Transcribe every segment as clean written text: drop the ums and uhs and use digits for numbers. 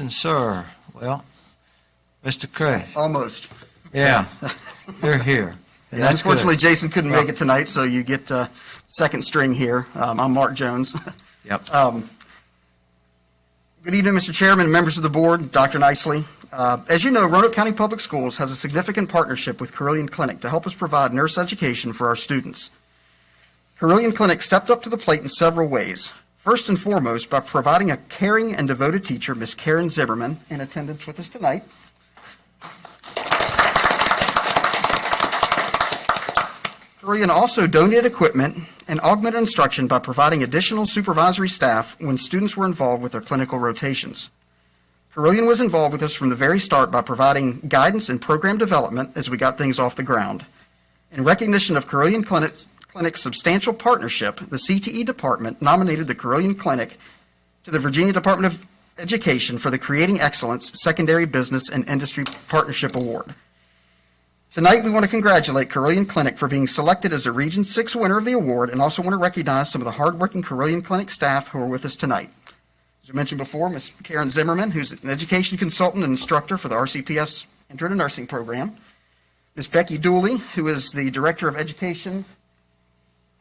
Congratulations, sir. Well, Mr. Craig. Almost. Yeah, you're here. Yeah, unfortunately, Jason couldn't make it tonight, so you get second string here. I'm Mark Jones. Yep. Good evening, Mr. Chairman and members of the board, Dr. Nicely. As you know, Roanoke County Public Schools has a significant partnership with Carillion Clinic to help us provide nurse education for our students. Carillion Clinic stepped up to the plate in several ways. First and foremost, by providing a caring and devoted teacher, Ms. Karen Zimmerman, in attendance with us tonight. Carillion also donated equipment and augmented instruction by providing additional supervisory staff when students were involved with their clinical rotations. Carillion was involved with us from the very start by providing guidance and program development as we got things off the ground. In recognition of Carillion Clinic's substantial partnership, the CTE department nominated the Carillion Clinic to the Virginia Department of Education for the Creating Excellence Secondary Business and Industry Partnership Award. Tonight, we want to congratulate Carillion Clinic for being selected as the Region 6 winner of the award, and also want to recognize some of the hardworking Carillion Clinic staff who are with us tonight. As I mentioned before, Ms. Karen Zimmerman, who's an education consultant and instructor for the RCPS Intro to Nursing program. Ms. Becky Dooley, who is the Director of Education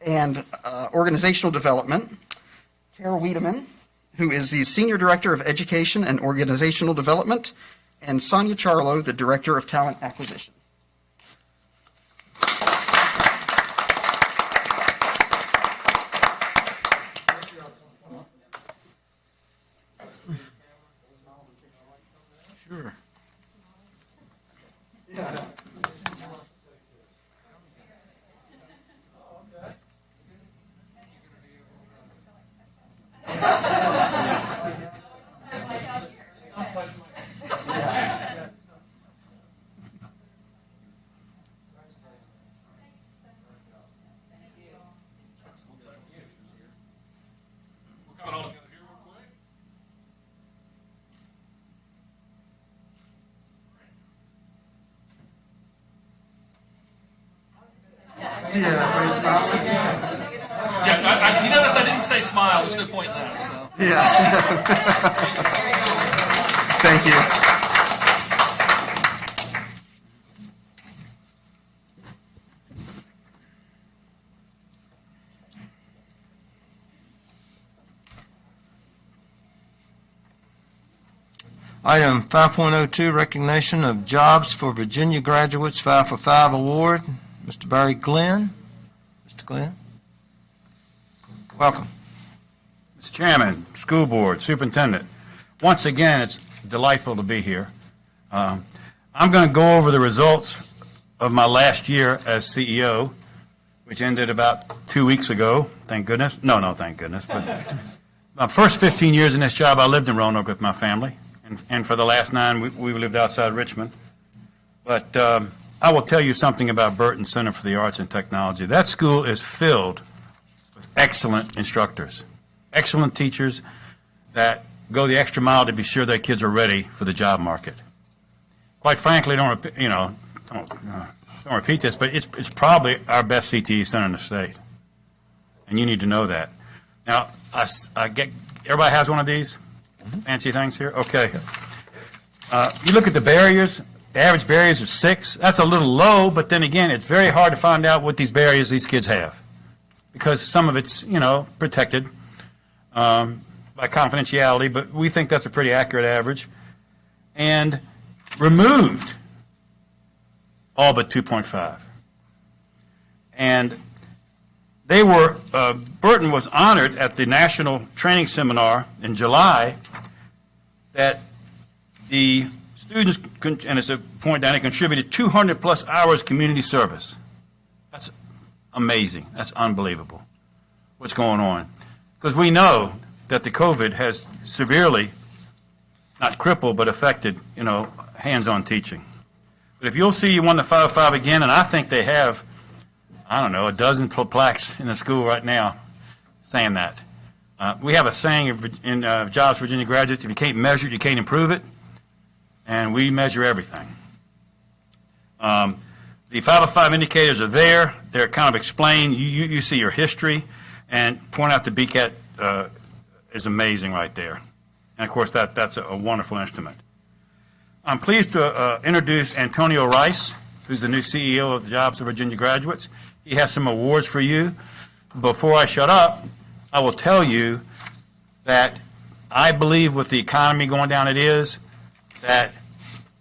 and Organizational Development. Tara Wiedemann, who is the Senior Director of Education and Organizational Development. And Sonia Charlo, the Director of Talent Acquisition. Sure. Yeah, you notice I didn't say smile. There's no point in that. So. Yeah. Thank you. Item 5.02, recognition of jobs for Virginia graduates 5 for 5 award. Mr. Barry Glenn. Mr. Glenn. Welcome. Mr. Chairman, School Board, Superintendent, once again, it's delightful to be here. I'm going to go over the results of my last year as CEO, which ended about 2 weeks ago, thank goodness. No, thank goodness. But my first 15 years in this job, I lived in Roanoke with my family, and for the last 9, we lived outside Richmond. But I will tell you something about Burton Center for the Arts and Technology. That school is filled with excellent instructors, excellent teachers that go the extra mile to be sure their kids are ready for the job market. Quite frankly, don't repeat this, but it's probably our best CTE center in the state, and you need to know that. Now, I get everybody has one of these fancy things here. Okay, you look at the barriers. The average barriers are 6. That's a little low, but then again, it's very hard to find out what these barriers these kids have, because some of it's, protected by confidentiality, but we think that's a pretty accurate average. And removed all but 2.5. And they were, Burton was honored at the National Training Seminar in July that the students, and it's a point down, they contributed 200 plus hours community service. That's amazing. That's unbelievable what's going on. Because we know that the COVID has severely, not crippled, but affected, hands-on teaching. But if you'll see you won the 5-5 again, and I think they have, a dozen plaques in the school right now saying that. We have a saying in Jobs for Virginia graduates, if you can't measure it, you can't improve it. And we measure everything. The 505 indicators are there. They're kind of explained. You see your history, and point out the BCAT is amazing right there. And of course, that's a wonderful instrument. I'm pleased to introduce Antonio Rice, who's the new CEO of the Jobs of Virginia Graduates. He has some awards for you. Before I shut up, I will tell you that I believe with the economy going down it is, that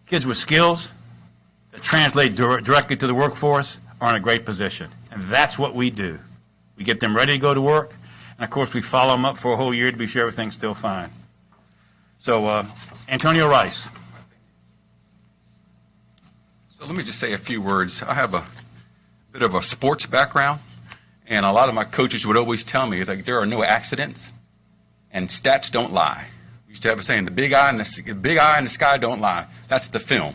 kids with skills that translate directly to the workforce are in a great position. And that's what we do. We get them ready to go to work, and of course we follow them up for a whole year to be sure everything's still fine. So, Antonio Rice. So let me just say a few words. I have a bit of a sports background, and a lot of my coaches would always tell me, like, there are no accidents, and stats don't lie. We used to have a saying, the big eye in the sky don't lie. That's the film.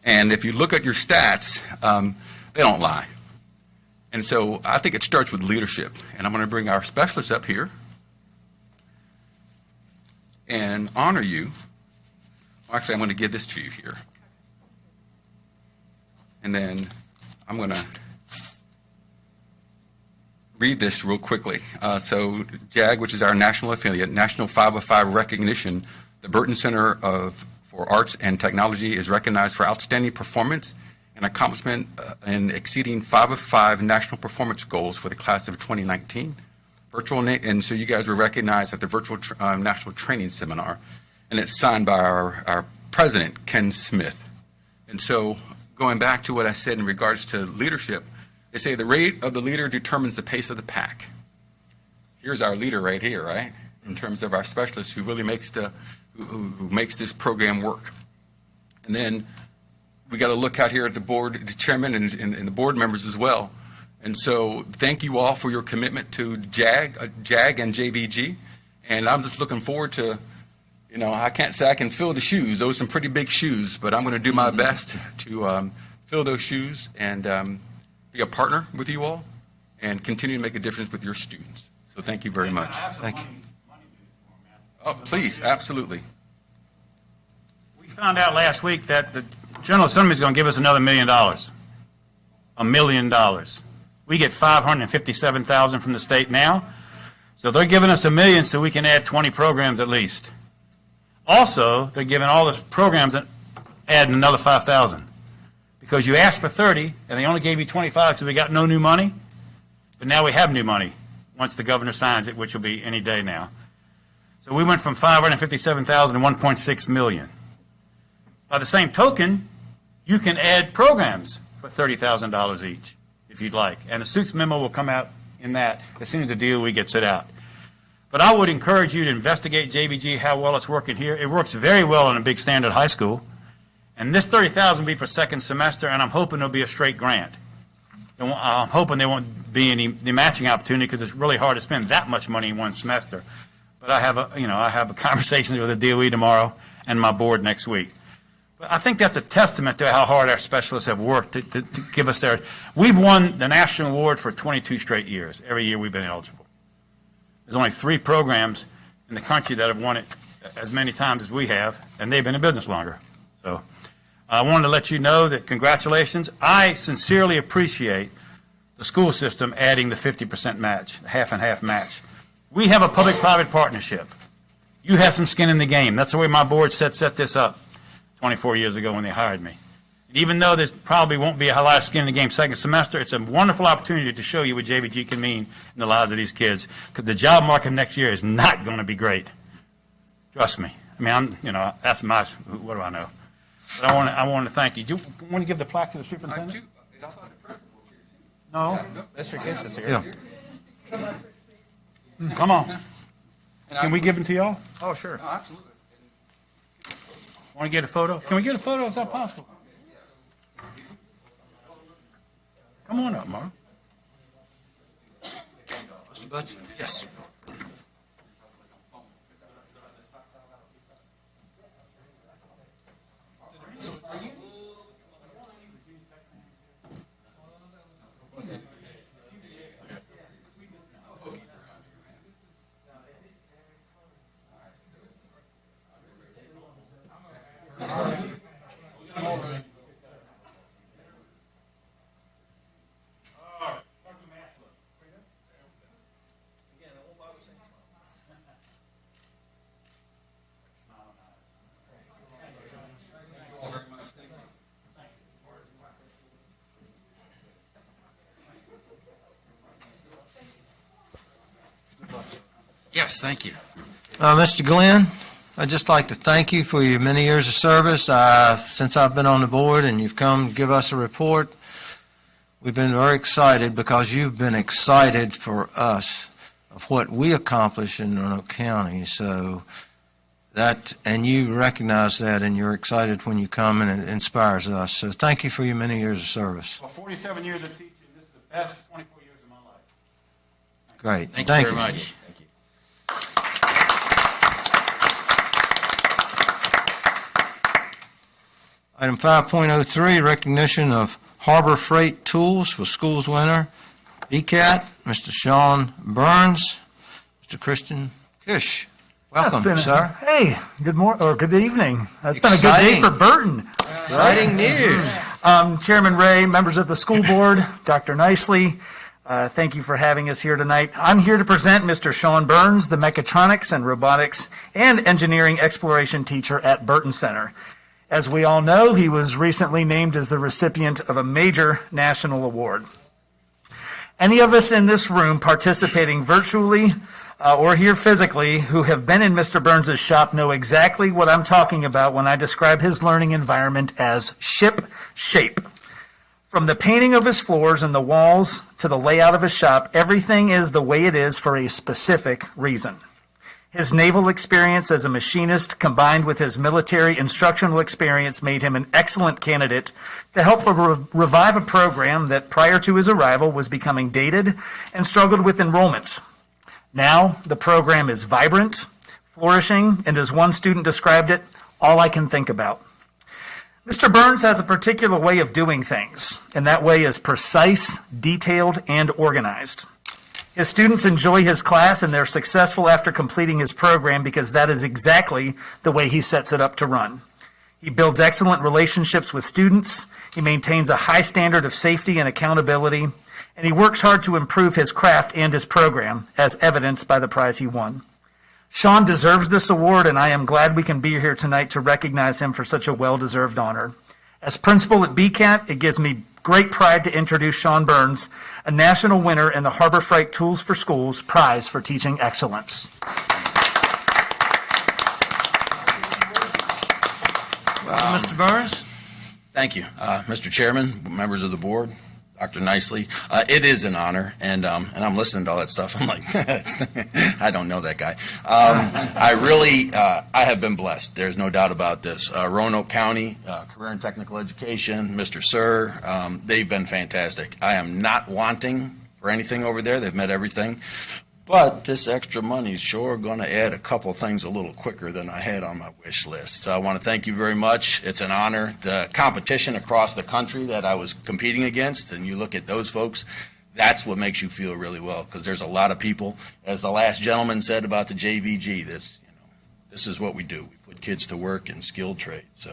And if you look at your stats, they don't lie. And so I think it starts with leadership. And I'm going to bring our specialists up here and honor you. Actually, I'm going to give this to you here. And then I'm going to read this real quickly. So JAG, which is our national affiliate, National 505 Recognition, the Burton Center for Arts and Technology is recognized for outstanding performance and accomplishment in exceeding 505 national performance goals for the class of 2019. And so you guys were recognized at the virtual national training seminar, and it's signed by our president, Ken Smith. And so going back to what I said in regards to leadership, they say the rate of the leader determines the pace of the pack. Here's our leader right here, right? In terms of our specialist who really makes who makes this program work. And then we got to look out here at the board, the chairman and the board members as well. And so thank you all for your commitment to JAG and JVG. And I'm just looking forward to, I can't say I can fill the shoes. Those are some pretty big shoes, but I'm going to do my best to fill those shoes and be a partner with you all and continue to make a difference with your students. So thank you very much. Thank you. Oh, please, absolutely. We found out last week that the General Assembly is going to give us another $1 million. $1 million. We get $557,000 from the state now, so they're giving us $1 million so we can add 20 programs at least. Also, they're giving all the programs and adding another $5,000 because you asked for 30 and they only gave you 25 because we got no new money. But now we have new money once the governor signs it, which will be any day now. So we went from $557,000 to $1.6 million. By the same token, you can add programs for $30,000 each if you'd like. And the suits memo will come out in that as soon as the DOE gets it out. But I would encourage you to investigate JVG, how well it's working here. It works very well in a big standard high school. And this $30,000 will be for second semester, and I'm hoping it'll be a straight grant. I'm hoping there won't be any matching opportunity because it's really hard to spend that much money in one semester. But I have a conversation with the DOE tomorrow and my board next week. But I think that's a testament to how hard our specialists have worked to give us their. We've won the national award for 22 straight years. Every year we've been eligible. There's only 3 programs in the country that have won it as many times as we have, and they've been in business longer. So I wanted to let you know that congratulations. I sincerely appreciate the school system adding the 50% match, the half and half match. We have a public-private partnership. You have some skin in the game. That's the way my board set this up 24 years ago when they hired me. And even though there probably won't be a lot of skin in the game second semester, it's a wonderful opportunity to show you what JVG can mean in the lives of these kids, because the job market next year is not going to be great. Trust me. I mean, that's my, what do I know? But I want to thank you. Do you want to give the plaque to the superintendent? I thought the president was here. No? Mr. Kiss is here. Yeah. Come on. Can we give them to y'all? Oh, sure. No, absolutely. Want to get a photo? Can we get a photo? Is that possible? Come on up, Mark. Mr. Butts? Yes. Yes, thank you. Mr. Glenn, I'd just like to thank you for your many years of service. Since I've been on the board and you've come give us a report, we've been very excited because you've been excited for us of what we accomplish in Roanoke County. So that, and you recognize that, and you're excited when you come, and it inspires us. So thank you for your many years of service. Well, 47 years of teaching, this is the best 24 years of my life. Great. Thank you very much. Item 5.03, recognition of Harbor Freight Tools for Schools Winter. BCAT, Mr. Sean Burns, Mr. Christian Kish. Welcome, sir. Hey, good morning, or good evening. It's been a good Exciting. day for Burton. Exciting news. Chairman Ray, members of the school board, Dr. Nicely, thank you for having us here tonight. I'm here to present Mr. Sean Burns, the mechatronics and robotics and engineering exploration teacher at Burton Center. As we all know, he was recently named as the recipient of a major national award. Any of us in this room participating virtually or here physically who have been in Mr. Burns' shop know exactly what I'm talking about when I describe his learning environment as ship shape. From the painting of his floors and the walls to the layout of his shop, everything is the way it is for a specific reason. His naval experience as a machinist combined with his military instructional experience made him an excellent candidate to help revive a program that prior to his arrival was becoming dated and struggled with enrollment. Now, the program is vibrant, flourishing, and as one student described it, all I can think about. Mr. Burns has a particular way of doing things, and that way is precise, detailed, and organized. His students enjoy his class and they're successful after completing his program because that is exactly the way he sets it up to run. He builds excellent relationships with students, he maintains a high standard of safety and accountability, and he works hard to improve his craft and his program, as evidenced by the prize he won. Sean deserves this award, and I am glad we can be here tonight to recognize him for such a well-deserved honor. As principal at BCAT, it gives me great pride to introduce Sean Burns, a national winner in the Harbor Freight Tools for Schools Prize for Teaching Excellence. Well, Mr. Burns? Thank you. Mr. Chairman, members of the board, Dr. Nicely, it is an honor, and I'm listening to all that stuff. I'm like, I don't know that guy. I have been blessed. There's no doubt about this. Roanoke County, Career and Technical Education, Mr. Sir, they've been fantastic. I am not wanting for anything over there. They've met everything. But this extra money is sure going to add a couple things a little quicker than I had on my wish list. So I want to thank you very much. It's an honor. The competition across the country that I was competing against, and you look at those folks, that's what makes you feel really well, because there's a lot of people, as the last gentleman said about the JVG, this is what we do. We put kids to work in skilled trades. So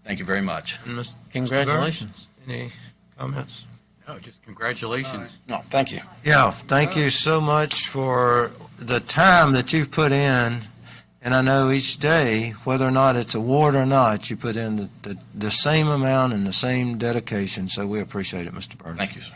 thank you very much. Congratulations. Any comments? No, just congratulations. No, thank you. Yeah, thank you so much for the time that you've put in. And I know each day, whether or not it's award or not, you put in the same amount and the same dedication. So we appreciate it, Mr. Burns. Thank you, sir.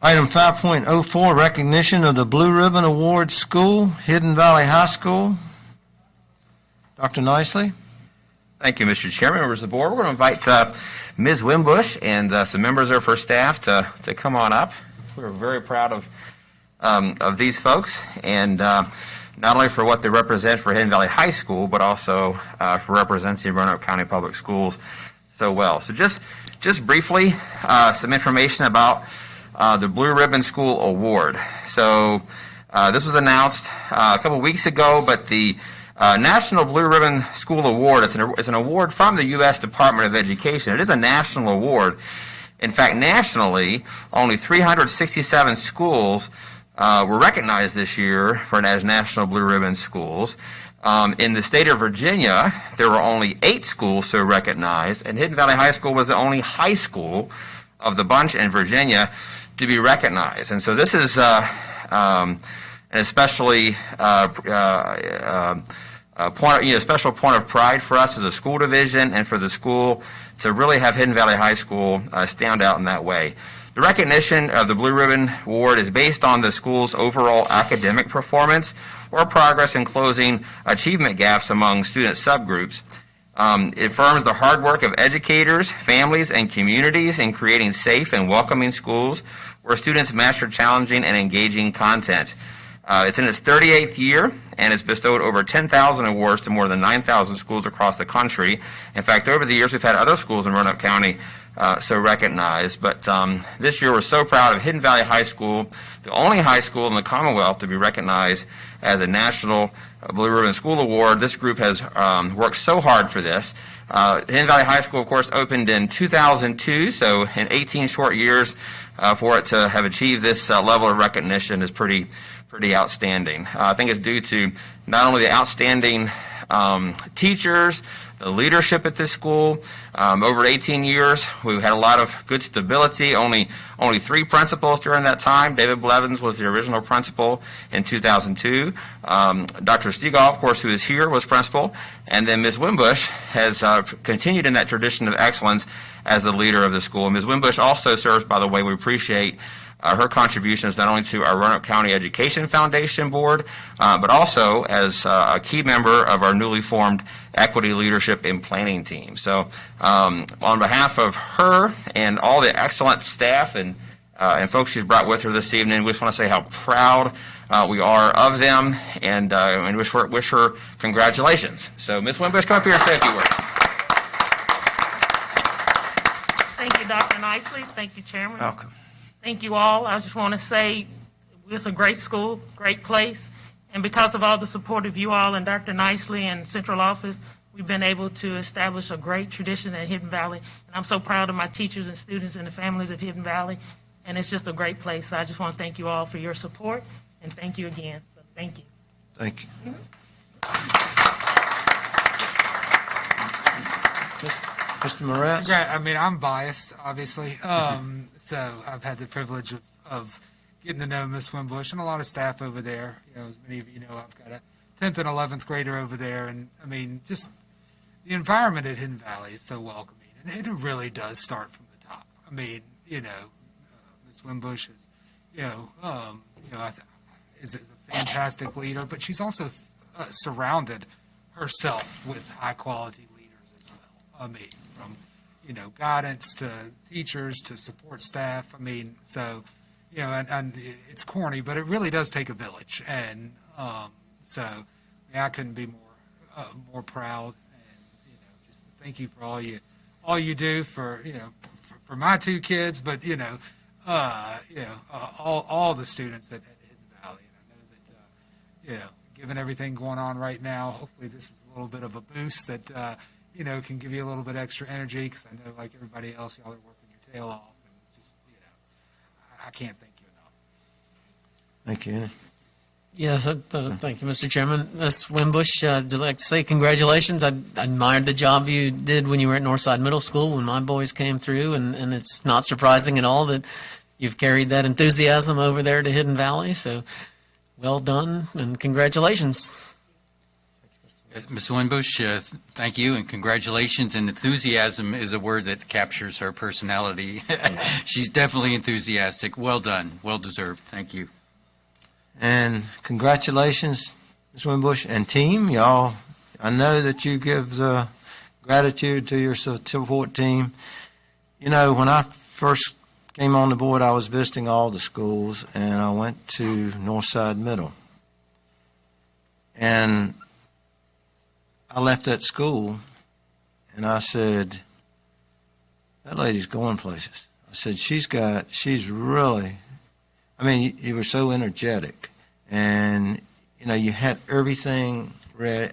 Item 5.04, recognition of the Blue Ribbon Award School, Hidden Valley High School. Dr. Nicely? Thank you, Mr. Chairman, members of the board. We're going to invite Ms. Wimbush and some members of her staff to come on up. We're very proud of these folks, and not only for what they represent for Hidden Valley High School, but also for representing Roanoke County Public Schools so well. So just briefly, some information about the Blue Ribbon School Award. So this was announced a couple weeks ago, but the National Blue Ribbon School Award is an award from the U.S. Department of Education. It is a national award. In fact, nationally, only 367 schools were recognized this year as National Blue Ribbon schools. In the state of Virginia, there were only 8 schools so recognized, and Hidden Valley High School was the only high school of the bunch in Virginia to be recognized. And so this is an especially special point of pride for us as a school division and for the school to really have Hidden Valley High School stand out in that way. The recognition of the Blue Ribbon Award is based on the school's overall academic performance or progress in closing achievement gaps among student subgroups. It affirms the hard work of educators, families, and communities in creating safe and welcoming schools where students master challenging and engaging content. It's in its 38th year, and it's bestowed over 10,000 awards to more than 9,000 schools across the country. In fact, over the years, we've had other schools in Roanoke County so recognized. But this year, we're so proud of Hidden Valley High School, the only high school in the Commonwealth to be recognized as a National Blue Ribbon School Award. This group has worked so hard for this. Hidden Valley High School, of course, opened in 2002, so in 18 short years for it to have achieved this level of recognition is pretty outstanding. I think it's due to not only the outstanding teachers, the leadership at this school. Over 18 years, we've had a lot of good stability. Only 3 principals during that time. David Blevins was the original principal in 2002. Dr. Stegall, of course, who is here, was principal. And then Ms. Wimbush has continued in that tradition of excellence as the leader of the school. Ms. Wimbush also serves, by the way, we appreciate her contributions not only to our Roanoke County Education Foundation Board, but also as a key member of our newly formed Equity Leadership and Planning Team. So on behalf of her and all the excellent staff and folks she's brought with her this evening, we just want to say how proud we are of them and wish her congratulations. So Ms. Wimbush, come up here and say a few words. Thank you, Dr. Nicely. Thank you, Chairman. Welcome. Thank you all. I just want to say it's a great school, great place, and because of all the support of you all and Dr. Nicely and Central Office, we've been able to establish a great tradition at Hidden Valley, and I'm so proud of my teachers and students and the families of Hidden Valley, and it's just a great place. So I just want to thank you all for your support, and thank you again. So thank you. Thank you. Mr. Moretz? I mean, I'm biased, obviously. So I've had the privilege of getting to know Miss Wimbush and a lot of staff over there. You know, as many of you know, I've got a 10th and 11th grader over there. And I mean, just the environment at Hidden Valley is so welcoming. And it really does start from the top. I mean, you know, Miss Wimbush is, is a fantastic leader, but she's also surrounded herself with high quality leaders as well. I mean, from guidance to teachers to support staff. I mean, so, and it's corny, but it really does take a village. And so I couldn't be more proud. And, just thank you for all you do for my 2 kids, but, all the students at Hidden Valley. And I know that, given everything going on right now, hopefully this is a little bit of a boost that, can give you a little bit extra energy, because I know, like everybody else, y'all are working your tail off, and just, I can't thank you enough. Thank you. Yes, thank you, Mr. Chairman. Ms. Wimbush, I'd like to say congratulations. I admired the job you did when you were at Northside Middle School when my boys came through, and it's not surprising at all that you've carried that enthusiasm over there to Hidden Valley. So well done, and congratulations. Ms. Wimbush, thank you and congratulations. And enthusiasm is a word that captures her personality. She's definitely enthusiastic. Well done. Well deserved. Thank you. And congratulations, Ms. Wimbush and team. Y'all, I know that you give the gratitude to your support team. When I first came on the board, I was visiting all the schools, and I went to Northside Middle. And I left that school, and I said, that lady's going places. I said, she's really, you were so energetic, and, you had everything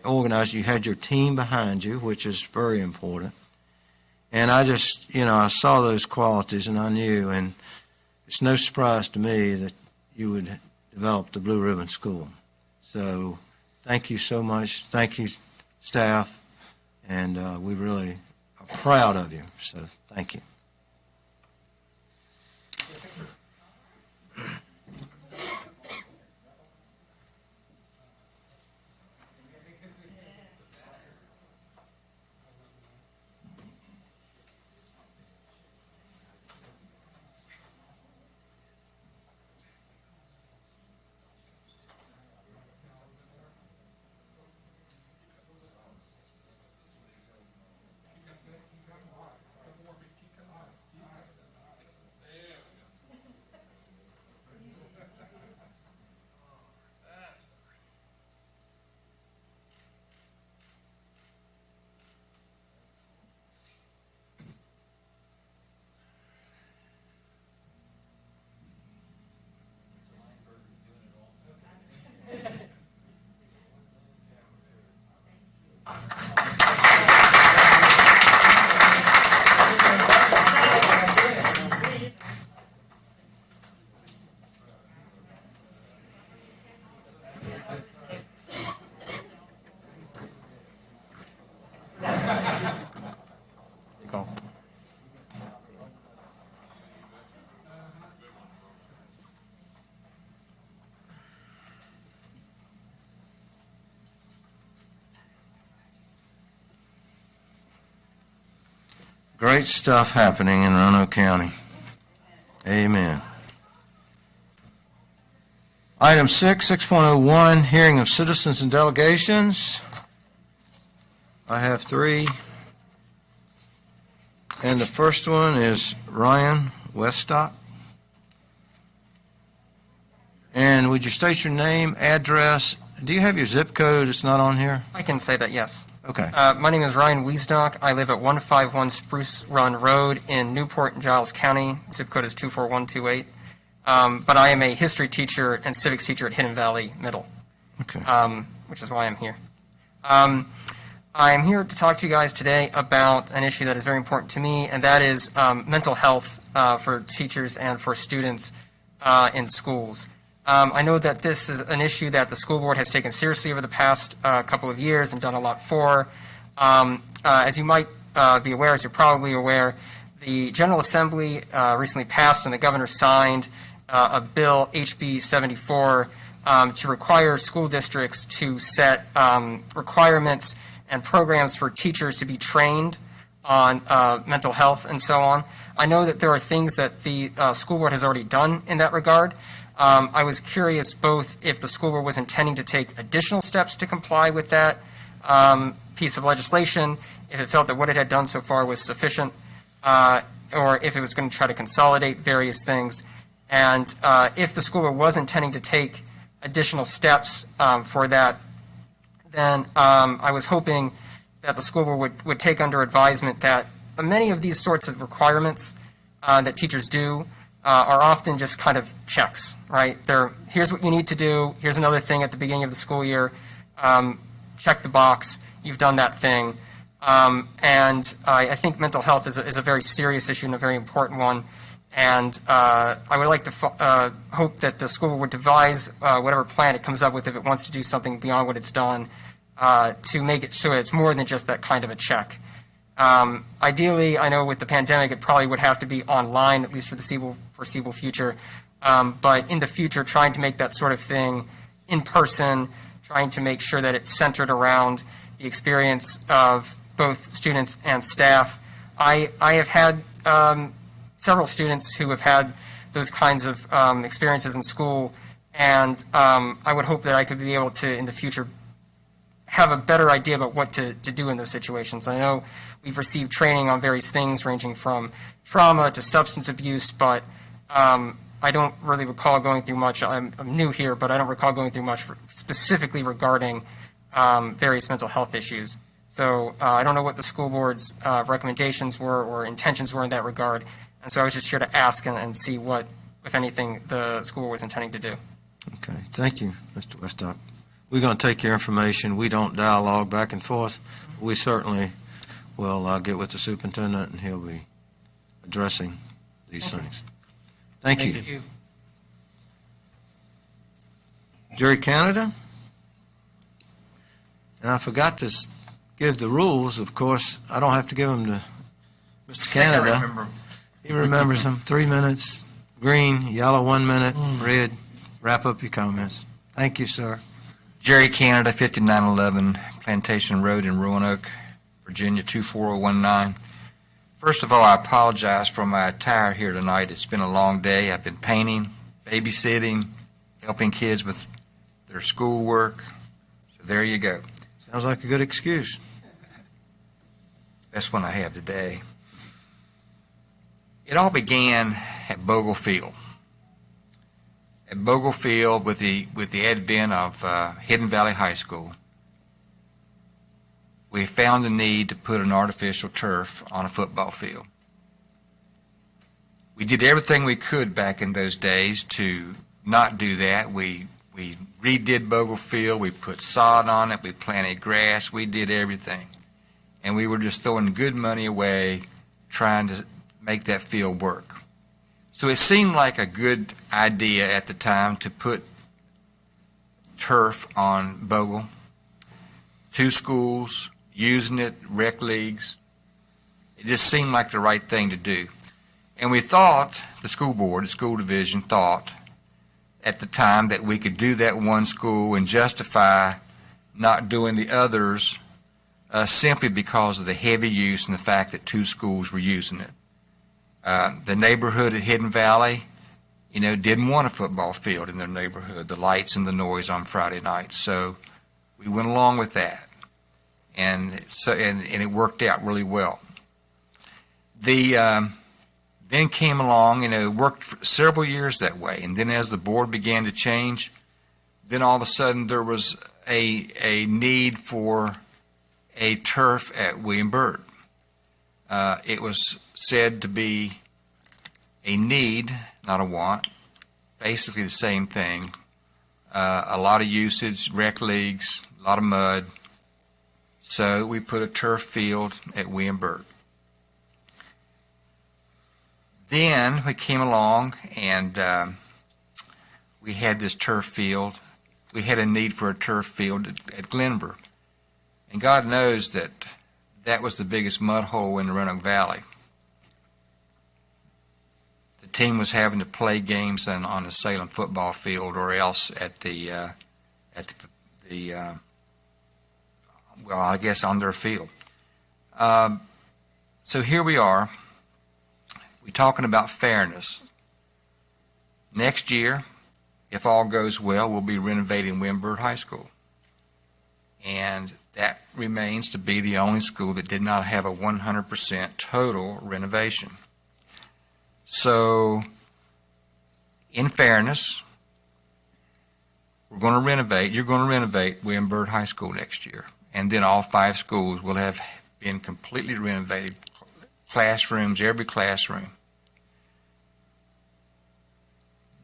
organized. You had your team behind you, which is very important. And I just, I saw those qualities and I knew, and it's no surprise to me that you would develop the Blue Ribbon School. So thank you so much. Thank you, staff. And we really are proud of you. So thank you. Great stuff happening in Roanoke County. Amen. Item 6.01, hearing of citizens and delegations. I have 3. And the first one is Ryan Weststock. And would you state your name, address? Do you have your zip code? It's not on here? I can say that, yes. Okay. My name is Ryan Wiesdock. I live at 151 Spruce Run Road in Newport and Giles County. Zip code is 24128. But I am a history teacher and civics teacher at Hidden Valley Middle, Okay. which is why I'm here. I am here to talk to you guys today about an issue that is very important to me, and that is mental health for teachers and for students in schools. I know that this is an issue that the school board has taken seriously over the past couple of years and done a lot for. As you might be aware, as you're probably aware, the General Assembly recently passed and the governor signed a bill, HB 74, to require school districts to set requirements and programs for teachers to be trained on mental health and so on. I know that there are things that the school board has already done in that regard. I was curious both if the school board was intending to take additional steps to comply with that piece of legislation, if it felt that what it had done so far was sufficient, or if it was going to try to consolidate various things. And if the school board was intending to take additional steps for that, then I was hoping that the school board would take under advisement that many of these sorts of requirements that teachers do are often just kind of checks, right? Here's what you need to do, here's another thing at the beginning of the school year, check the box, you've done that thing. And I think mental health is a very serious issue and a very important one. And I would like to hope that the school would devise whatever plan it comes up with if it wants to do something beyond what it's done to make it so it's more than just that kind of a check. Ideally, I know with the pandemic, it probably would have to be online, at least for the foreseeable future. But in the future, trying to make that sort of thing in person, trying to make sure that it's centered around the experience of both students and staff. I have had several students who have had those kinds of experiences in school, and I would hope that I could be able to, in the future, have a better idea about what to do in those situations. I know we've received training on various things ranging from trauma to substance abuse, but I don't really recall going through much. I'm new here, but I don't recall going through much specifically regarding various mental health issues. So I don't know what the school board's recommendations were or intentions were in that regard. And so I was just here to ask and see what, if anything, the school was intending to do. Okay, thank you, Mr. Weststock. we're going to take your information. We don't dialogue back and forth. We certainly will get with the superintendent, and he'll be addressing these things. Thank you. Jerry Canada? And I forgot to give the rules, of course. I don't have to give them to Mr. Canada. He remembers them. 3 minutes, green, yellow 1 minute, red. Wrap up your comments. Thank you, sir. Jerry Canada, 5911 Plantation Road in Roanoke, Virginia, 24019. First of all, I apologize for my attire here tonight. It's been a long day. I've been painting, babysitting, helping kids with their schoolwork. So there you go. Sounds like a good excuse. Best one I have today. It all began at Bogle Field. At Bogle Field, with the advent of Hidden Valley High School, we found the need to put an artificial turf on a football field. We did everything we could back in those days to not do that. We redid Bogle Field. We put sod on it. We planted grass. We did everything. And we were just throwing good money away trying to make that field work. So it seemed like a good idea at the time to put turf on Bogle. 2 schools using it, rec leagues. It just seemed like the right thing to do. And we thought, the school board, the school division thought at the time that we could do that one school and justify not doing the others simply because of the heavy use and the fact that 2 schools were using it. The neighborhood at Hidden Valley, didn't want a football field in their neighborhood, the lights and the noise on Friday night. So we went along with that. And it worked out really well. Then came along, it worked for several years that way. And then as the board began to change, then all of a sudden there was a need for a turf at William Byrd. It was said to be a need, not a want, basically the same thing. A lot of usage, rec leagues, a lot of mud. So we put a turf field at William Byrd. Then we came along and we had this turf field. We had a need for a turf field at Glenver. And God knows that was the biggest mud hole in the Roanoke Valley. The team was having to play games on the Salem football field or else at I guess on their field. So here we are. We're talking about fairness. Next year, if all goes well, we'll be renovating William Byrd High School. And that remains to be the only school that did not have a 100% total renovation. So, in fairness, you're going to renovate William Byrd High School next year. And then all 5 schools will have been completely renovated, classrooms, every classroom.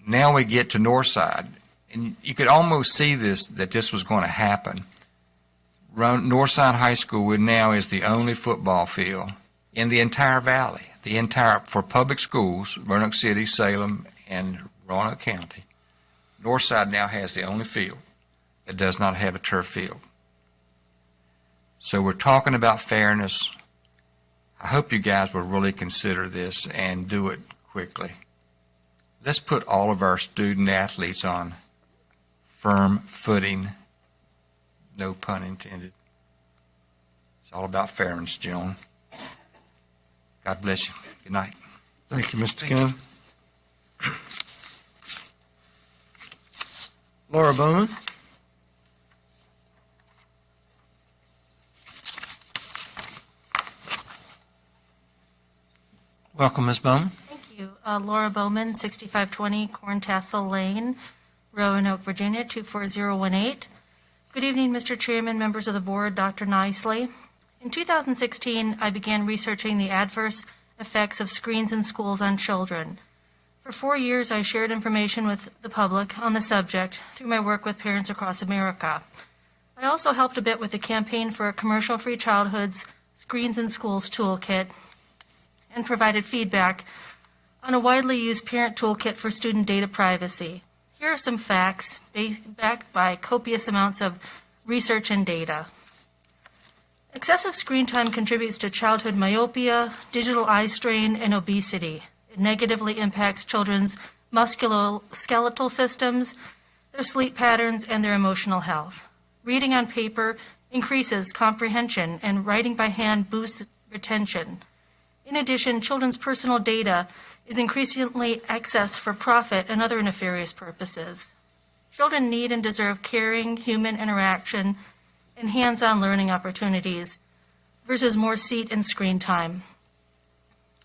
Now we get to Northside, and you could almost see that this was going to happen. Northside High School now is the only football field in the entire valley, for public schools, Roanoke City, Salem, and Roanoke County. Northside now has the only field that does not have a turf field. So we're talking about fairness. I hope you guys will really consider this and do it quickly. Let's put all of our student athletes on firm footing. No pun intended. It's all about fairness, gentlemen. God bless you. Good night. Thank you, Mr. Cannon. Laura Bowman. Welcome, Ms. Bowman. Thank you. Laura Bowman, 6520 Corntassel Lane, Roanoke, Virginia, 24018. Good evening, Mr. Chairman, members of the board, Dr. Nicely. In 2016, I began researching the adverse effects of screens in schools on children. For 4 years, I shared information with the public on the subject through my work with parents across America. I also helped a bit with the campaign for a commercial-free childhood's Screens in Schools toolkit and provided feedback on a widely used parent toolkit for student data privacy. Here are some facts backed by copious amounts of research and data. Excessive screen time contributes to childhood myopia, digital eye strain, and obesity. It negatively impacts children's musculoskeletal systems, their sleep patterns, and their emotional health. Reading on paper increases comprehension, and writing by hand boosts retention. In addition, children's personal data is increasingly accessed for profit and other nefarious purposes. Children need and deserve caring, human interaction, and hands-on learning opportunities versus more seat and screen time.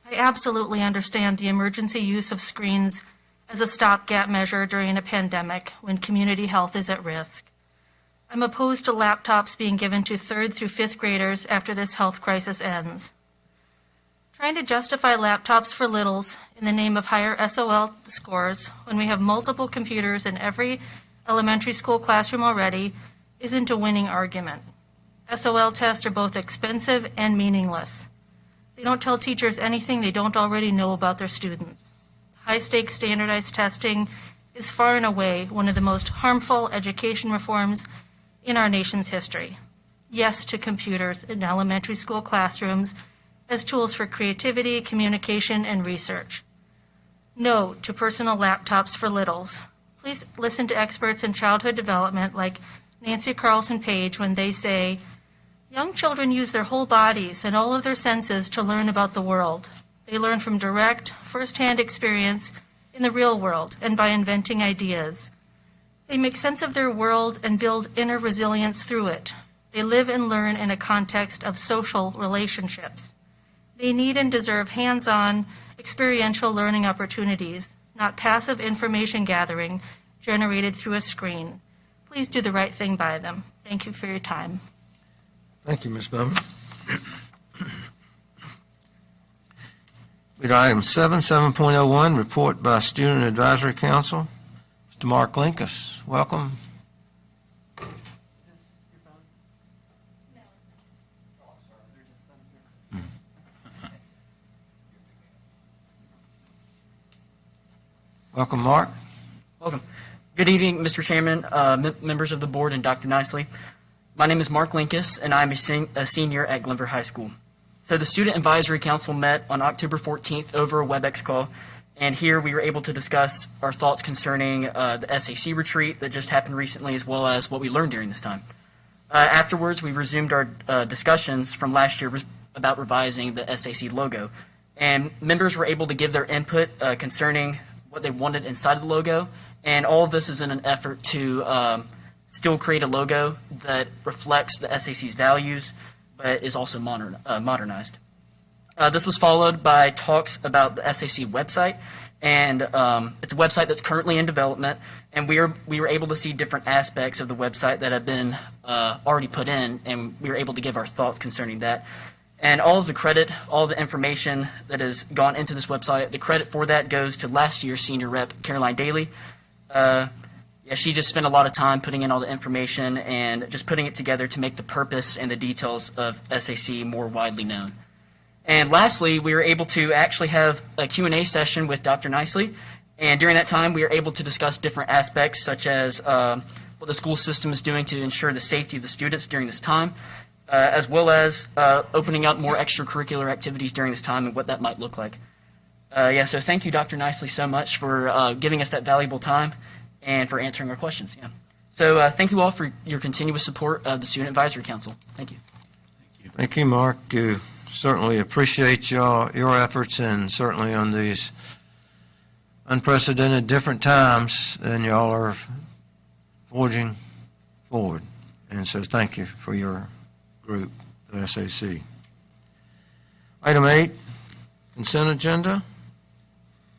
I absolutely understand the emergency use of screens as a stopgap measure during a pandemic when community health is at risk. I'm opposed to laptops being given to 3rd through 5th graders after this health crisis ends. Trying to justify laptops for littles in the name of higher SOL scores when we have multiple computers in every elementary school classroom already isn't a winning argument. SOL tests are both expensive and meaningless. They don't tell teachers anything they don't already know about their students. High-stakes standardized testing is far and away one of the most harmful education reforms in our nation's history. Yes to computers in elementary school classrooms as tools for creativity, communication, and research. No to personal laptops for littles. Please listen to experts in childhood development like Nancy Carlson Page when they say, young children use their whole bodies and all of their senses to learn about the world. They learn from direct, first-hand experience in the real world and by inventing ideas. They make sense of their world and build inner resilience through it. They live and learn in a context of social relationships. They need and deserve hands-on, experiential learning opportunities, not passive information gathering generated through a screen. Please do the right thing by them. Thank you for your time. Thank you, Ms. Bowman. With item 7.01, report by Student Advisory Council. Mr. Mark Linkus, welcome. Welcome, Mark. Welcome. Good evening, Mr. Chairman, members of the board, and Dr. Nicely. My name is Mark Linkus, and I'm a senior at Glenver High School. So the Student Advisory Council met on October 14th over a WebEx call, and here we were able to discuss our thoughts concerning the SAC retreat that just happened recently, as well as what we learned during this time. Afterwards, we resumed our discussions from last year about revising the SAC logo, and members were able to give their input concerning what they wanted inside of the logo, and all of this is in an effort to still create a logo that reflects the SAC's values, but is also modernized. This was followed by talks about the SAC website, and it's a website that's currently in development, and we were able to see different aspects of the website that have been already put in, and we were able to give our thoughts concerning that. And all of the credit, all the information that has gone into this website, the credit for that goes to last year's senior rep, Caroline Daly. She just spent a lot of time putting in all the information and just putting it together to make the purpose and the details of SAC more widely known. And lastly, we were able to actually have a Q&A session with Dr. Nicely. And during that time, we were able to discuss different aspects, such as what the school system is doing to ensure the safety of the students during this time, as well as opening up more extracurricular activities during this time and what that might look like. So thank you, Dr. Nicely, so much for giving us that valuable time and for answering our questions. So thank you all for your continuous support of the Student Advisory Council. Thank you. Thank you, Mark. Certainly appreciate your efforts, and certainly on these unprecedented different times, and y'all are forging forward. And so thank you for your group, the SAC. Item 8, consent agenda.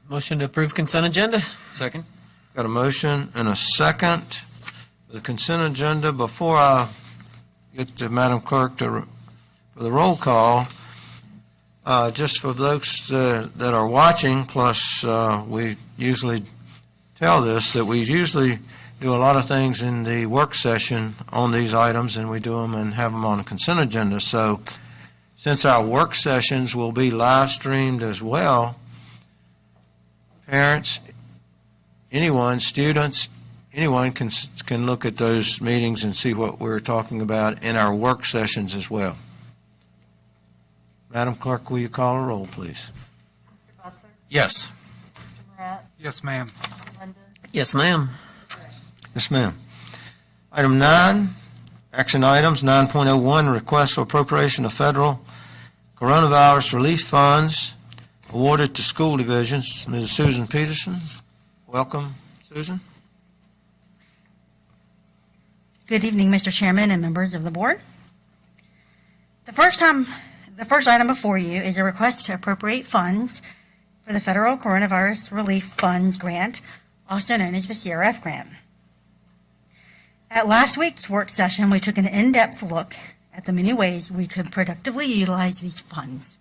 Motion to approve consent agenda. Second. Got a motion and a second. The consent agenda, before I get to Madam Clerk for the roll call, Just for those that are watching, plus we usually tell this, that we usually do a lot of things in the work session on these items, and we do them and have them on a consent agenda. So since our work sessions will be live streamed as well, parents, anyone, students, anyone can look at those meetings and see what we're talking about in our work sessions as well. Madam Clerk, will you call a roll, please? Mr. Butler? Yes. Mr. Morat? Yes, ma'am. Mr. Linden? Yes, ma'am. Yes, ma'am. Item 9, action items, 9.01, request for appropriation of federal coronavirus relief funds awarded to school divisions. Mrs. Susan Peterson, welcome, Susan. Good evening, Mr. Chairman and members of the board. The first item before you is a request to appropriate funds for the Federal Coronavirus Relief Funds Grant, also known as the CRF grant. At last week's work session, we took an in-depth look at the many ways we could productively utilize these funds.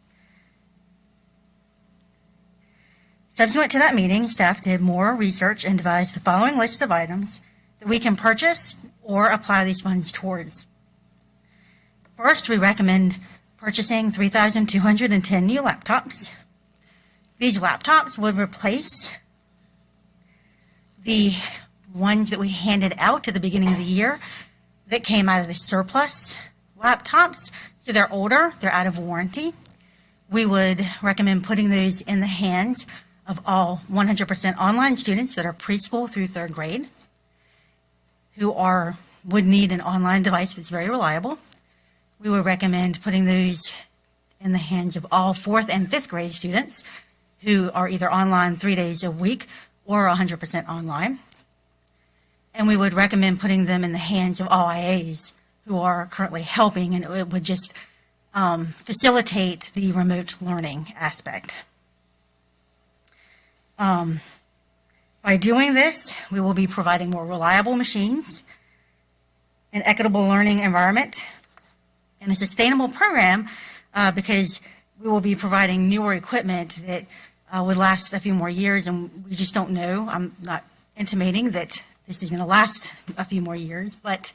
Subsequent to that meeting, staff did more research and devised the following list of items that we can purchase or apply these funds towards. First, we recommend purchasing 3,210 new laptops. These laptops would replace the ones that we handed out at the beginning of the year that came out of the surplus laptops. So they're older, they're out of warranty. We would recommend putting those in the hands of all 100% online students that are preschool through third grade who would need an online device that's very reliable. We would recommend putting those in the hands of all fourth and fifth grade students who are either online 3 days a week or 100% online. And we would recommend putting them in the hands of all IAs who are currently helping, and it would just facilitate the remote learning aspect. By doing this, we will be providing more reliable machines, an equitable learning environment, and a sustainable program because we will be providing newer equipment that would last a few more years, and we just don't know. I'm not intimating that this is going to last a few more years, but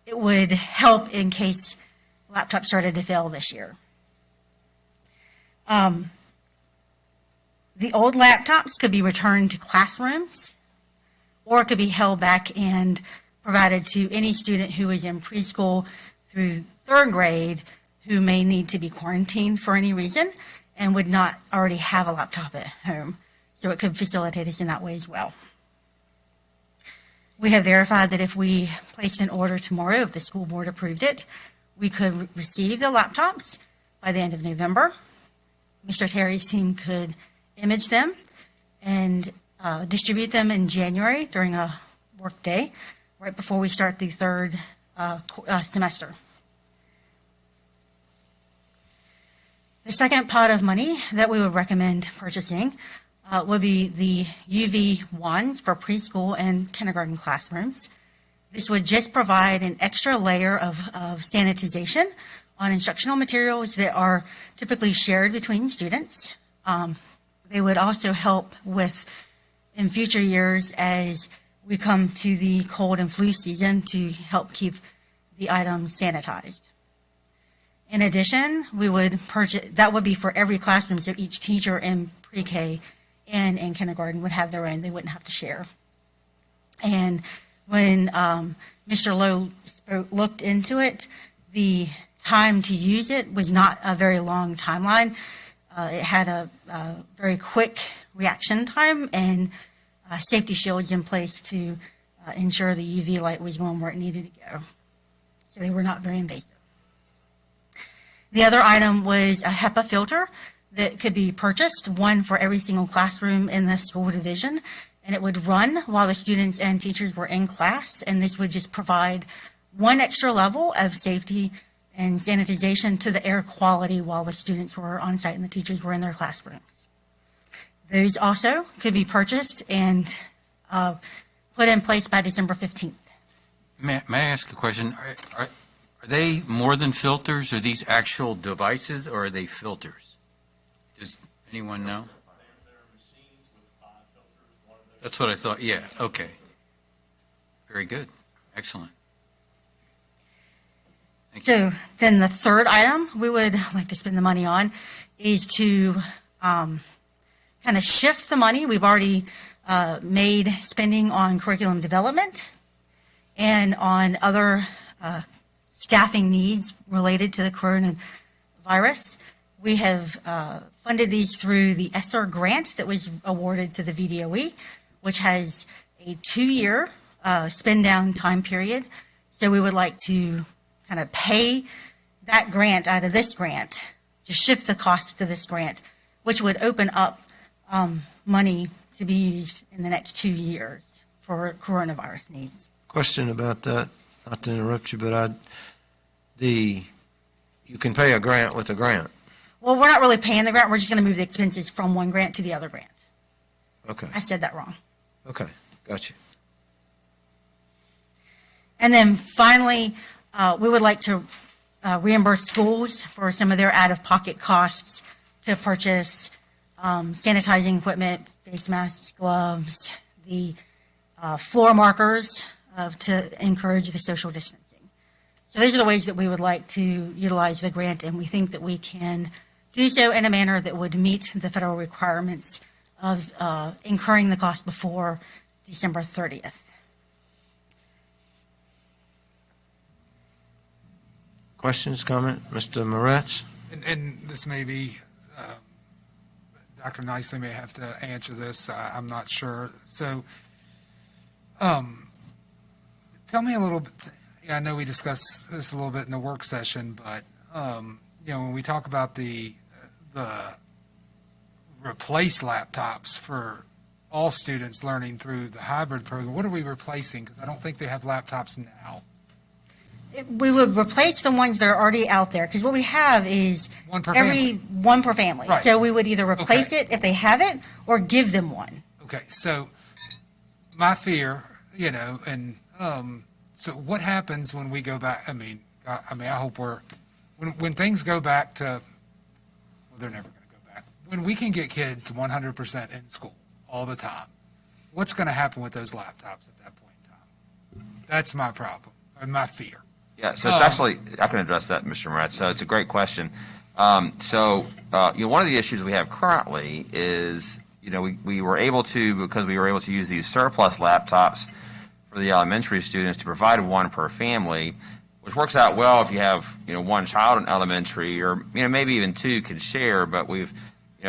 it would help in case laptops started to fail this year. The old laptops could be returned to classrooms or could be held back and provided to any student who is in preschool through third grade who may need to be quarantined for any reason and would not already have a laptop at home. So it could facilitate us in that way as well. We have verified that if we placed an order tomorrow, if the school board approved it, we could receive the laptops by the end of November. Mr. Terry's team could image them and distribute them in January during a work day, right before we start the third semester. The second pot of money that we would recommend purchasing would be the UV wands for preschool and kindergarten classrooms. This would just provide an extra layer of sanitization on instructional materials that are typically shared between students. They would also help with, in future years, as we come to the cold and flu season, to help keep the items sanitized. In addition, we would purchase, that would be for every classroom, so each teacher in pre-K and in kindergarten would have their own. They wouldn't have to share. And when Mr. Lowe looked into it, the time to use it was not a very long timeline. It had a very quick reaction time and safety shields in place to ensure the UV light was going where it needed to go. So they were not very invasive. The other item was a HEPA filter that could be purchased, one for every single classroom in the school division, and it would run while the students and teachers were in class, and this would just provide one extra level of safety and sanitization to the air quality while the students were on site and the teachers were in their classrooms. Those also could be purchased and put in place by December 15th. May I ask a question? Are they more than filters? Are these actual devices or are they filters? Anyone know? That's what I thought, yeah, okay. Very good, excellent. Thank you. So then the third item we would like to spend the money on is to kind of shift the money. We've already made spending on curriculum development and on other staffing needs related to the coronavirus. We have funded these through the ESSER grant that was awarded to the VDOE, which has a 2-year spend down time period. So we would like to kind of pay that grant out of this grant, to shift the cost to this grant, which would open up money to be used in the next 2 years for coronavirus needs. Question about that, not to interrupt you, but you can pay a grant with a grant. Well, we're not really paying the grant, we're just going to move the expenses from one grant to the other grant. Okay, I said that wrong. okay, got you. And then finally, we would like to reimburse schools for some of their out-of-pocket costs to purchase sanitizing equipment, face masks, gloves, the floor markers to encourage the social distancing. So those are the ways that we would like to utilize the grant, and we think that we can do so in a manner that would meet the federal requirements of incurring the cost before December 30th. Questions, comment? Mr. Moretz? And this may be, Dr. Nicely may have to answer this, I'm not sure. So, tell me a little bit, I know we discussed this a little bit in the work session, but, when we talk about the replace laptops for all students learning through the hybrid program, what are we replacing? Because I don't think they have laptops now. We would replace the ones that are already out there, because what we have is One per family. one per family. Right. So we would either replace it if they have it, or give them one. Okay, so my fear, so what happens when we go back? I mean, I hope when things go back to, well, they're never going to go back. When we can get kids 100% in school all the time, what's going to happen with those laptops at that point in time? That's my problem, and my fear. Yeah, so it's actually, I can address that, Mr. Moretz. So it's a great question. One of the issues we have currently is, we were able to, because we were able to use these surplus laptops for the elementary students to provide one per family, which works out well if you have, one child in elementary, or, maybe even two can share, but we've,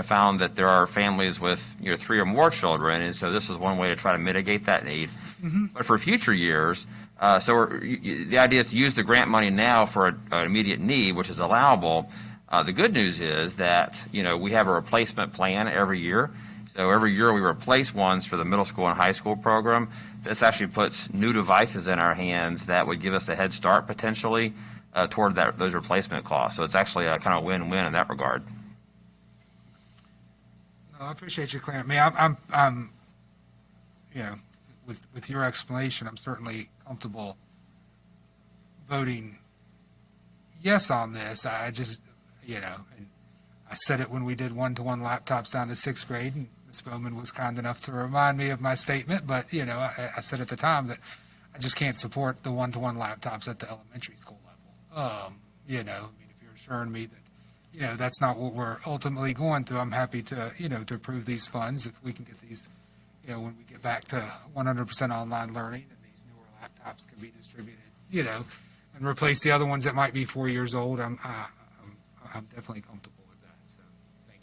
found that there are families with, 3 or more children, and so this is one way to try to mitigate that need. Mm-hmm. But for future years, the idea is to use the grant money now for an immediate need, which is allowable. The good news is that, we have a replacement plan every year. So every year we replace ones for the middle school and high school program. This actually puts new devices in our hands that would give us a head start potentially toward those replacement costs. So it's actually a kind of win-win in that regard. No, I appreciate you clearing me. I'm with your explanation, I'm certainly comfortable voting yes on this. I just, and I said it when we did one-to-one laptops down to 6th grade, and Ms. Bowman was kind enough to remind me of my statement, but, I said at the time that I just can't support the one-to-one laptops at the elementary school level. If you're assuring me that, that's not what we're ultimately going through, I'm happy to, to approve these funds if we can get these, when we get back to 100% online learning and these newer laptops can be distributed, and replace the other ones that might be 4 years old. I'm definitely comfortable with that. So, thank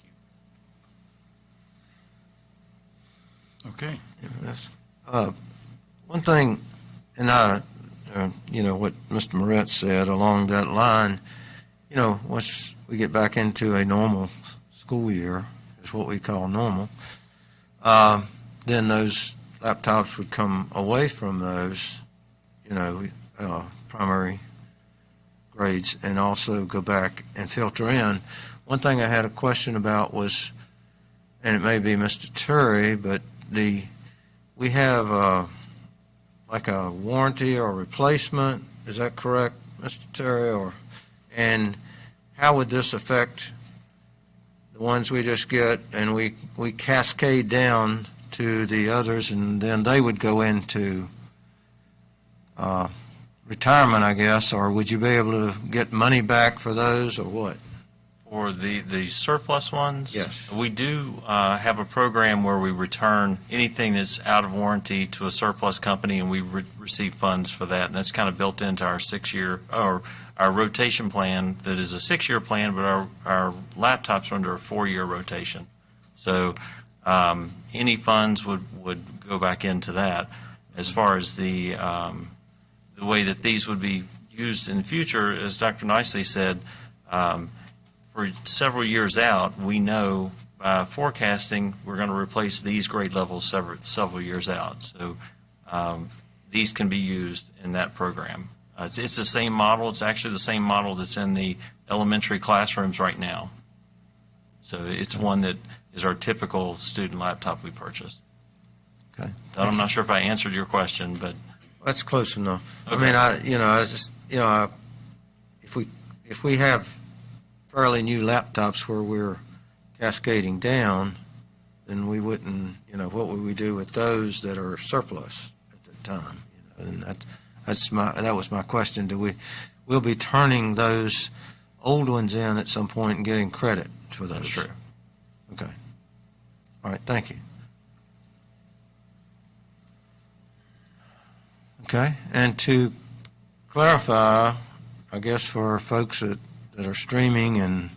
you. Okay. Yes. One thing, and what Mr. Moretz said along that line, once we get back into a normal school year, is what we call normal, then those laptops would come away from those, primary grades and also go back and filter in. One thing I had a question about was, and it may be Mr. Terry, but we have like a warranty or replacement, is that correct, Mr. Terry? And how would this affect the the ones we just get, and we cascade down to the others, and then they would go into retirement, I guess, or would you be able to get money back for those, or what? For the surplus ones? Yes. We do have a program where we return anything that's out of warranty to a surplus company, and we receive funds for that. And that's kind of built into our 6-year, or our rotation plan that is a 6-year plan, but our laptops are under a 4-year rotation. So any funds would go back into that. As far as the way that these would be used in the future, as Dr. Nicely said, for several years out, we know by forecasting, we're going to replace these grade levels several years out. So these can be used in that program. It's the same model. It's actually the same model that's in the elementary classrooms right now. So it's one that is our typical student laptop we purchase. Okay. I'm not sure if I answered your question, but. That's close enough. Okay. I mean, if we have fairly new laptops where we're cascading down, then we wouldn't, what would we do with those that are surplus at the time? And that was my question. We'll be turning those old ones in at some point and getting credit for those? That's true. Okay. All right, thank you. Okay, and to clarify, I guess for folks that are streaming and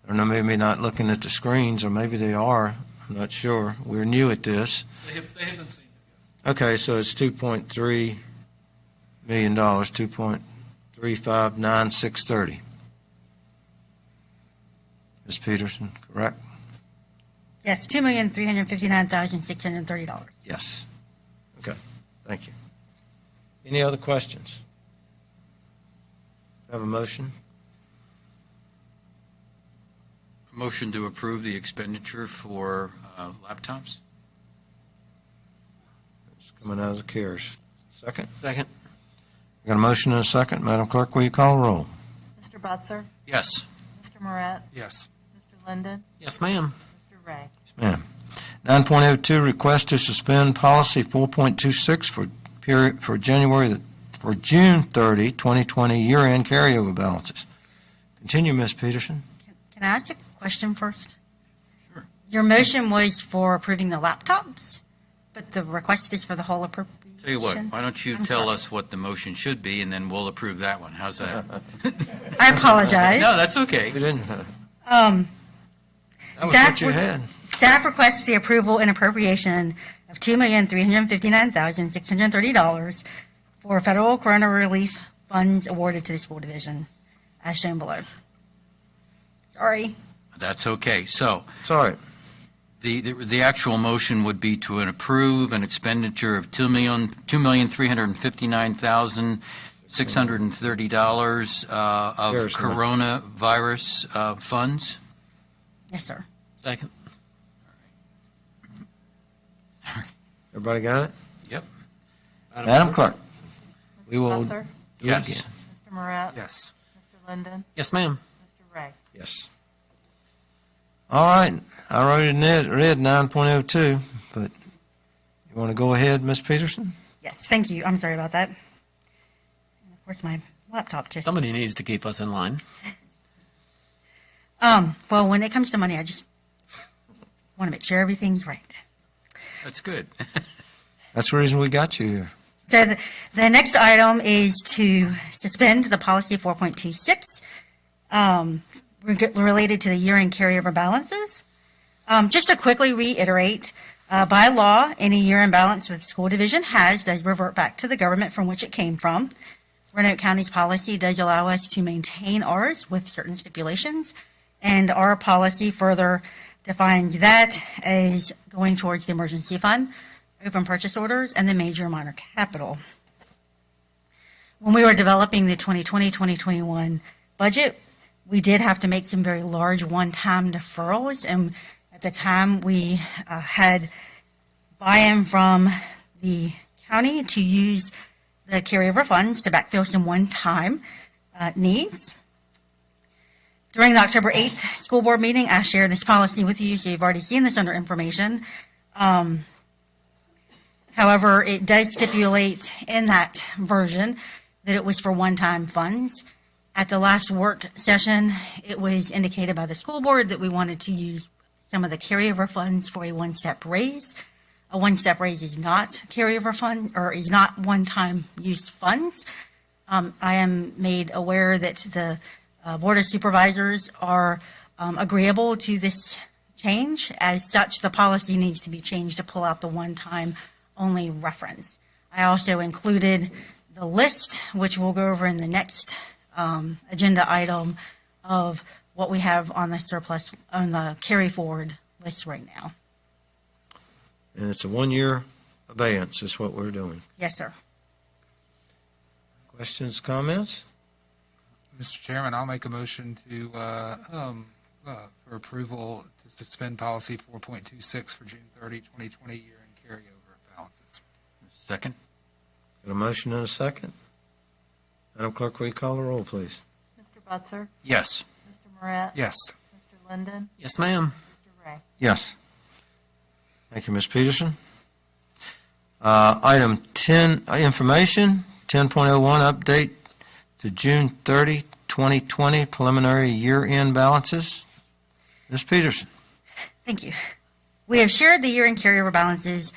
are maybe not looking at the screens, or maybe they are, I'm not sure. We're new at this. They have been seen. Okay, so it's $2.3 million, 2.359,630. Ms. Peterson, correct? Yes, $2,359,630. Yes. Okay, thank you. Any other questions? Have a motion? Motion to approve the expenditure for laptops? It's coming out of the CARES. Second? Second. Got a motion and a second. Madam Clerk, will you call the roll? Mr. Butzer? Yes. Mr. Moret? Yes. Mr. Linden? Yes, ma'am. Mr. Ray? Ma'am. 9.02, request to suspend policy 4.26 for June 30, 2020, year-end carryover balances. Continue, Ms. Peterson. Can I ask a question first? Sure. Your motion was for approving the laptops, but the request is for the whole appropriation? Tell you what, why don't you I'm tell sorry. us what the motion should be, and then we'll approve that one. How's that? I apologize. No, that's okay. We didn't. That was what you had. Staff requests the approval and appropriation of $2,359,630 for federal corona relief funds awarded to the school divisions, as shown below. Sorry. That's okay. So It's all right. the actual motion would be to approve an expenditure of $2,359,630 of There's the- coronavirus funds. Yes, sir. Second. Everybody got it? Yep. Madam Clerk, we will. Butzer? do it Yes. again. Mr. Moret? Yes. Mr. Linden? Yes, ma'am. Mr. Ray? Yes. All right, I wrote it in red 9.02, but you want to go ahead, Ms. Peterson? Yes, thank you. I'm sorry about that. And of course, my laptop just. Somebody needs to keep us in line. Well, when it comes to money, I just want to make sure everything's right. That's good. That's the reason we got you here. So the next item is to suspend the policy 4.26 related to the year-end carryover balances. Just to quickly reiterate, by law, any year-end balance with the school division does revert back to the government from which it came from. Roanoke County's policy does allow us to maintain ours with certain stipulations, and our policy further defines that as going towards the emergency fund, open purchase orders, and the major and minor capital. When we were developing the 2020-2021 budget, we did have to make some very large one-time deferrals, and at the time, we had buy-in from the county to use the carryover funds to backfill some one-time needs. During the October 8th school board meeting, I shared this policy with you, so you've already seen this under information. However, it does stipulate in that version that it was for one-time funds. At the last work session, it was indicated by the school board that we wanted to use some of the carryover funds for a one-step raise. A one-step raise is not carryover fund, or is not one-time use funds. I am made aware that the Board of Supervisors are agreeable to this change. As such, the policy needs to be changed to pull out the one-time only reference. I also included the list, which we'll go over in the next agenda item, of what we have on the surplus, on the carry forward list right now. And it's a one-year abeyance is what we're doing. Yes, sir. Questions, comments? Mr. Chairman, I'll make a motion to, for approval to suspend policy 4.26 for June 30, 2020 year-end carryover balances. Second? Got a motion and a second? Madam Clerk, will you call the roll, please? Mr. Butzer? Yes. Mr. Moret? Yes. Mr. Linden? Yes, ma'am. Mr. Ray? Yes. Thank you, Ms. Peterson. Item 10, information, 10.01, update to June 30, 2020 preliminary year-end balances. Ms. Peterson. Thank you. We have shared the year-end carryover balances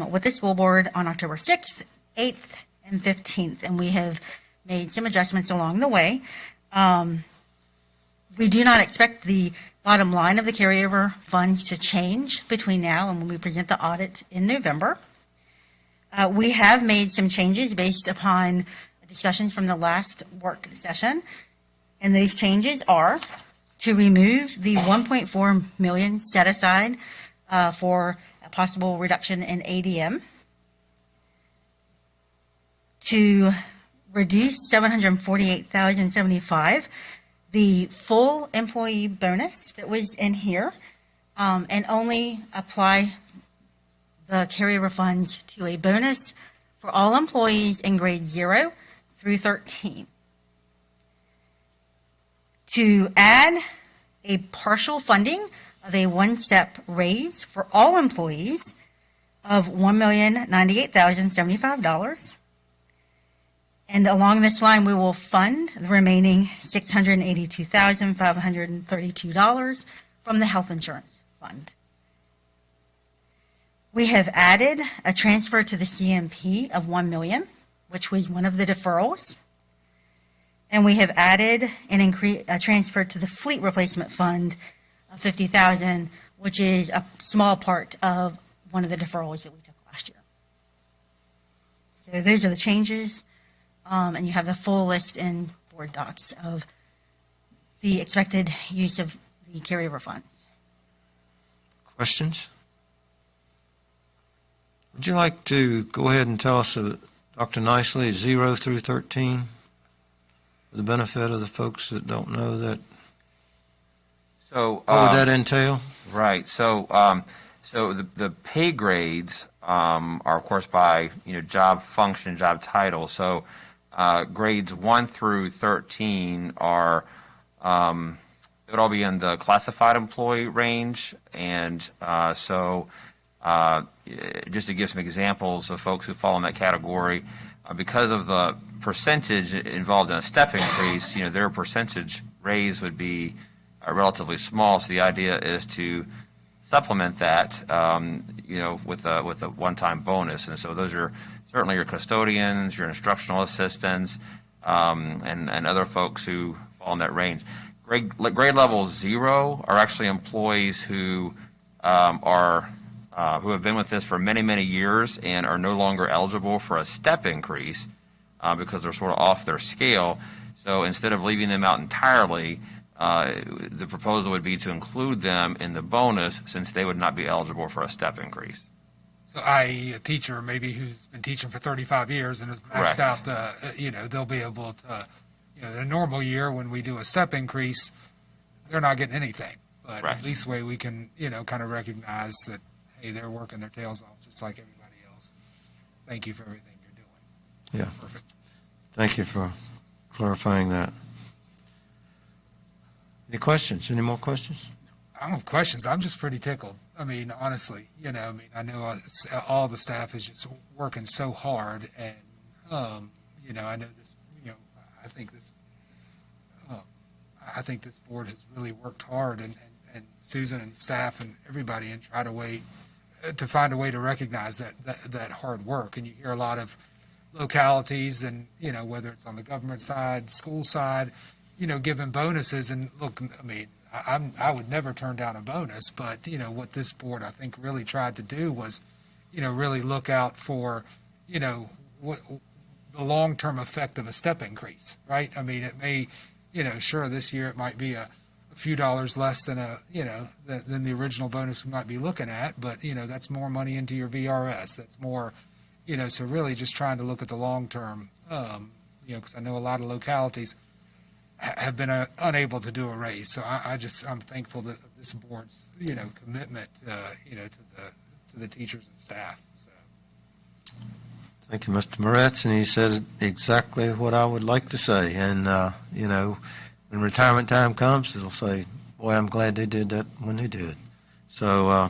with the school board on October 6th, 8th, and 15th, and we have made some adjustments along the way. We do not expect the bottom line of the carryover funds to change between now and when we present the audit in November. We have made some changes based upon discussions from the last work session, and those changes are to remove the 1.4 million set aside for a possible reduction in ADM, to reduce $748,075, the full employee bonus that was in here, and only apply the carryover funds to a bonus for all employees in grades 0 through 13. To add a partial funding of a one-step raise for all employees of $1,098,075. And along this line, we will fund the remaining $682,532 from the health insurance fund. We have added a transfer to the CMP of $1 million, which was one of the deferrals. And we have added a transfer to the fleet replacement fund of $50,000, which is a small part of one of the deferrals that we took last year. So those are the changes. And you have the full list in board docs of the expected use of the carryover funds. Questions? Would you like to go ahead and tell us, Dr. Nicely, 0 through 13, for the benefit of the folks that don't know that? So What would that entail? Right. So the pay grades are, of course, by job function, job title. So grades 1 through 13 are it would all be in the classified employee range, and just to give some examples of folks who fall in that category, because of the percentage involved in a step increase, their percentage raise would be relatively small. So the idea is to supplement that, with a one-time bonus. And so those are certainly your custodians, your instructional assistants, and other folks who fall in that range. Grade level 0 are actually employees who who have been with us for many, many years and are no longer eligible for a step increase because they're sort of off their scale. So instead of leaving them out entirely, the proposal would be to include them in the bonus since they would not be eligible for a step increase. So i.e. a teacher maybe who's been teaching for 35 years and has maxed out they'll be able to, the normal year when we do a step increase, they're not getting anything. But at least way we can, kind of recognize that, hey, they're working their tails off just like everybody else. Thank you for everything you're doing. Yeah. Perfect. Thank you for clarifying that. Any questions? Any more questions? I don't have questions. I'm just pretty tickled. I mean, honestly, I know all the staff is just working so hard, and I know this. I think this board has really worked hard, and Susan and staff and everybody, and try to find a way to recognize that hard work. And you hear a lot of localities, and whether it's on the government side, school side, giving bonuses. And look, I mean, I would never turn down a bonus, but what this board I think really tried to do was, really look out for, what the long-term effect of a step increase, right? I mean, it may, sure, this year it might be a few dollars less than than the original bonus we might be looking at, but that's more money into your VRS. That's more, so really just trying to look at the long term, because I know a lot of localities have been unable to do a raise. So I'm thankful that this board's, commitment, to the teachers and staff. So. Thank you, Mr. Moretz, and he said exactly what I would like to say. And, when retirement time comes, they'll say, boy, I'm glad they did that when they did. So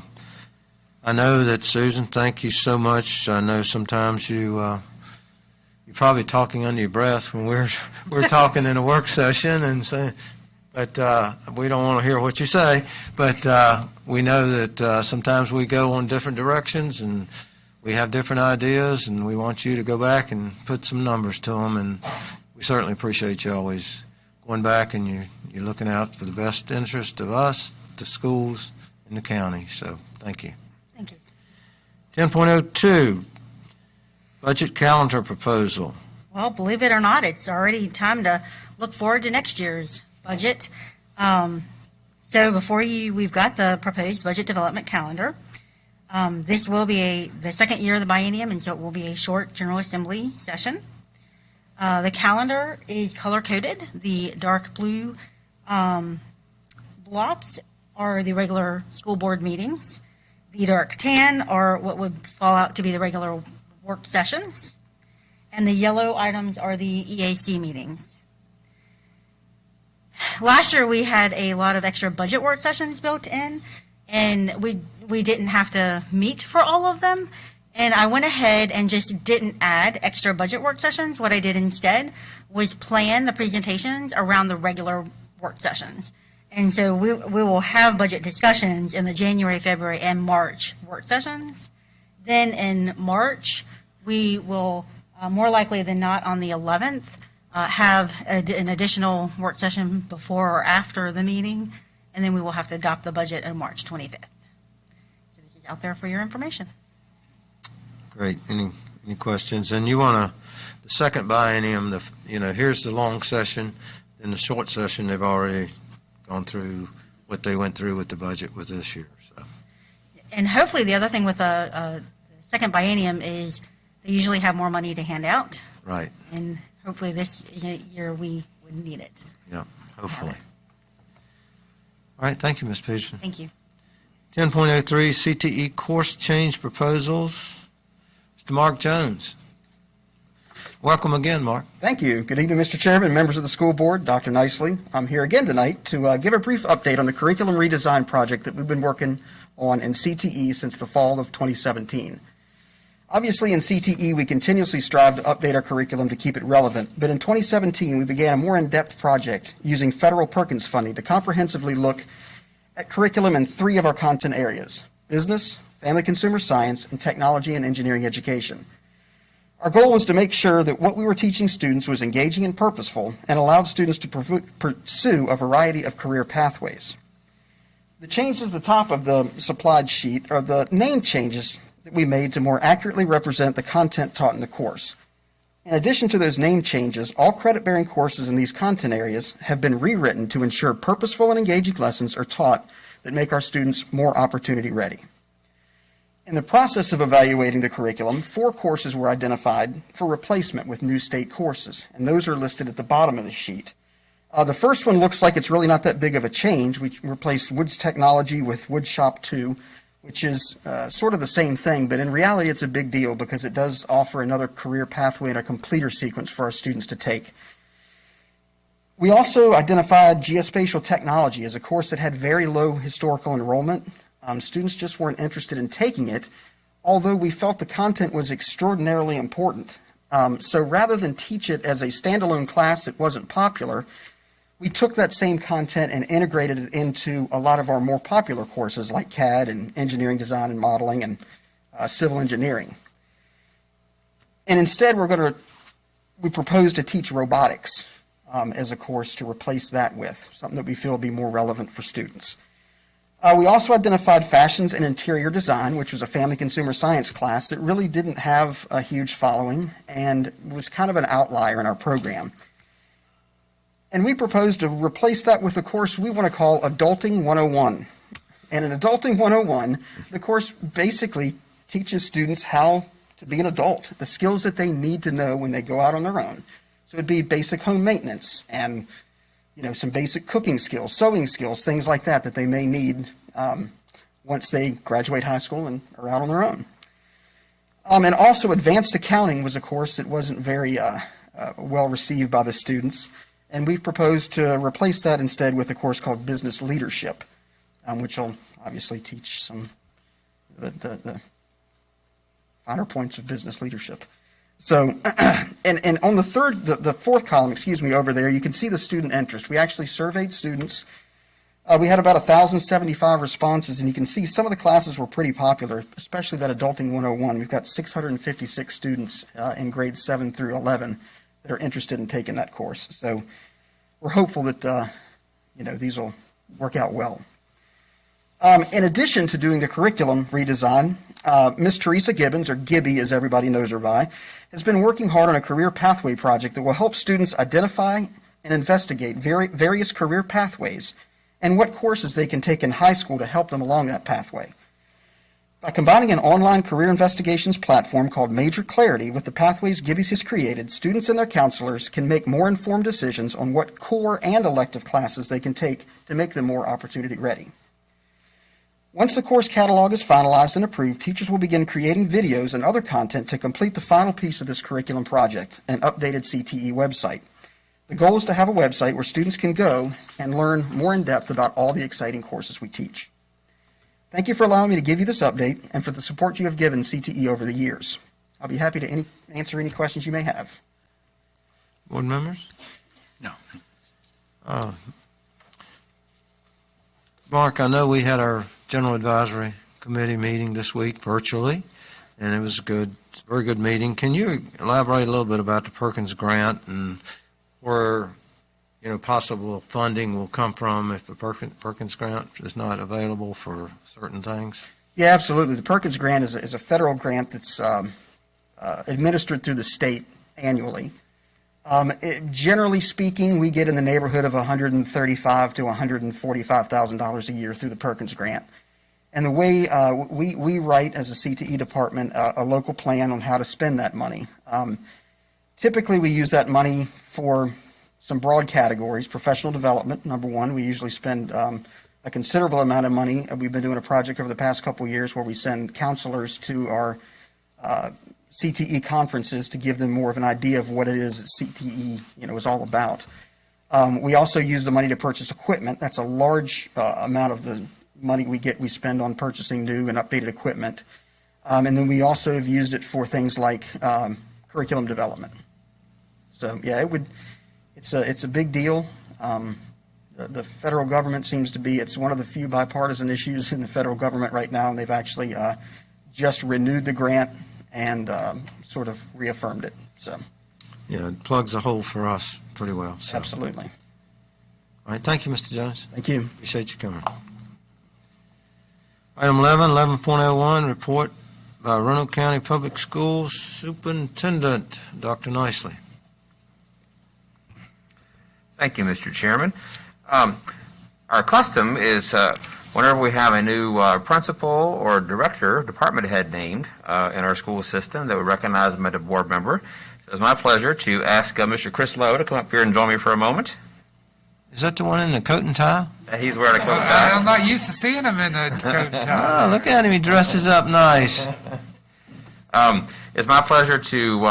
I know that, Susan, thank you so much. I know sometimes you're probably talking under your breath when we're talking in a work session and saying, but we don't want to hear what you say. But we know that sometimes we go on different directions and we have different ideas, and we want you to go back and put some numbers to them. And we certainly appreciate you always going back and you're looking out for the best interest of us, the schools, and the county. So thank you. Thank you. 10.02, budget calendar proposal. Well, believe it or not, it's already time to look forward to next year's budget. So before you, we've got the proposed budget development calendar. This will be the second year of the biennium, and so it will be a short General Assembly session. The calendar is color-coded. The dark blue blocks are the regular school board meetings. The dark tan are what would fall out to be the regular work sessions. And the yellow items are the EAC meetings. Last year, we had a lot of extra budget work sessions built in, and we didn't have to meet for all of them. And I went ahead and just didn't add extra budget work sessions. What I did instead was plan the presentations around the regular work sessions. And so we will have budget discussions in the January, February, and March work sessions. Then in March, we will, more likely than not on the 11th, have an additional work session before or after the meeting. And then we will have to adopt the budget on March 25th. So this is out there for your information. Great. Any questions? And you want the second biennium, here's the long session, and the short session, they've already gone through what they went through with the budget with this year. So. And hopefully the other thing with the second biennium is they usually have more money to hand out. Right. And hopefully this is a year we would need it. Yeah, hopefully. All right, thank you, Ms. Peterson. Thank you. 10.03, CTE course change proposals. Mr. Mark Jones. Welcome again, Mark. Thank you. Good evening, Mr. Chairman, members of the school board, Dr. Nicely. I'm here again tonight to give a brief update on the curriculum redesign project that we've been working on in CTE since the fall of 2017. Obviously, in CTE, we continuously strive to update our curriculum to keep it relevant, but in 2017, we began a more in-depth project using federal Perkins funding to comprehensively look at curriculum in 3 of our content areas: business, family consumer science, and technology and engineering education. Our goal was to make sure that what we were teaching students was engaging and purposeful and allowed students to pursue a variety of career pathways. The changes at the top of the supplied sheet are the name changes that we made to more accurately represent the content taught in the course. In addition to those name changes, all credit-bearing courses in these content areas have been rewritten to ensure purposeful and engaging lessons are taught that make our students more opportunity ready. In the process of evaluating the curriculum, 4 courses were identified for replacement with new state courses, and those are listed at the bottom of the sheet. The first one looks like it's really not that big of a change. We replaced Woods Technology with Woodshop 2, which is sort of the same thing, but in reality it's a big deal because it does offer another career pathway and a completer sequence for our students to take. We also identified geospatial technology as a course that had very low historical enrollment. Students just weren't interested in taking it, although we felt the content was extraordinarily important. So rather than teach it as a standalone class that wasn't popular, we took that same content and integrated it into a lot of our more popular courses like CAD and engineering design and modeling and civil engineering. And instead, we propose to teach robotics as a course to replace that with, something that we feel will be more relevant for students. We also identified fashions and interior design, which was a family consumer science class that really didn't have a huge following and was kind of an outlier in our program. And we proposed to replace that with a course we want to call Adulting 101. And in Adulting 101, the course basically teaches students how to be an adult, the skills that they need to know when they go out on their own. So it'd be basic home maintenance and some basic cooking skills, sewing skills, things like that that they may need once they graduate high school and are out on their own. And also advanced accounting was a course that wasn't very well received by the students. And we've proposed to replace that instead with a course called Business Leadership, which will obviously teach some the finer points of business leadership. So, and on the fourth column, over there, you can see the student interest. We actually surveyed students. We had about 1,075 responses, and you can see some of the classes were pretty popular, especially that Adulting 101. We've got 656 students in grades 7 through 11 that are interested in taking that course. So we're hopeful that, these will work out well. In addition to doing the curriculum redesign, Ms. Teresa Gibbons, or Gibby as everybody knows her by, has been working hard on a career pathway project that will help students identify and investigate various career pathways and what courses they can take in high school to help them along that pathway. By combining an online career investigations platform called Major Clarity with the pathways Gibby's has created, students and their counselors can make more informed decisions on what core and elective classes they can take to make them more opportunity ready. Once the course catalog is finalized and approved, teachers will begin creating videos and other content to complete the final piece of this curriculum project, an updated CTE website. The goal is to have a website where students can go and learn more in depth about all the exciting courses we teach. Thank you for allowing me to give you this update and for the support you have given CTE over the years. I'll be happy to answer any questions you may have. Board members? No. Mark, I know we had our General Advisory Committee meeting this week virtually, and it was a very good meeting. Can you elaborate a little bit about the Perkins Grant and where, possible funding will come from if the Perkins Grant is not available for certain things? Yeah, absolutely. The Perkins Grant is a federal grant that's administered through the state annually. Generally speaking, we get in the neighborhood of $135,000 to $145,000 a year through the Perkins Grant. And the way we write as a CTE department a local plan on how to spend that money. Typically, we use that money for some broad categories. Professional development, number one. We usually spend a considerable amount of money. We've been doing a project over the past couple of years where we send counselors to our CTE conferences to give them more of an idea of what it is that CTE is all about. We also use the money to purchase equipment. That's a large amount of the money we spend on purchasing new and updated equipment. And then we also have used it for things like curriculum development. So yeah, it's a big deal. The federal government seems to be, it's one of the few bipartisan issues in the federal government right now, and they've actually just renewed the grant and sort of reaffirmed it. So Yeah, it plugs a hole for us pretty well. So. Absolutely. All right, thank you, Mr. Jones. Thank you. Appreciate you coming. Item 11.01, report by Roanoke County Public Schools Superintendent, Dr. Nicely. Thank you, Mr. Chairman. Our custom is whenever we have a new principal or director, department head named in our school system that we recognize them as a board member. It's my pleasure to ask Mr. Chris Lowe to come up here and join me for a moment. Is that the one in the coat and tie? He's wearing a coat and tie. I'm not used to seeing him in a coat and tie. Oh, look at him. He dresses up nice. It's my pleasure to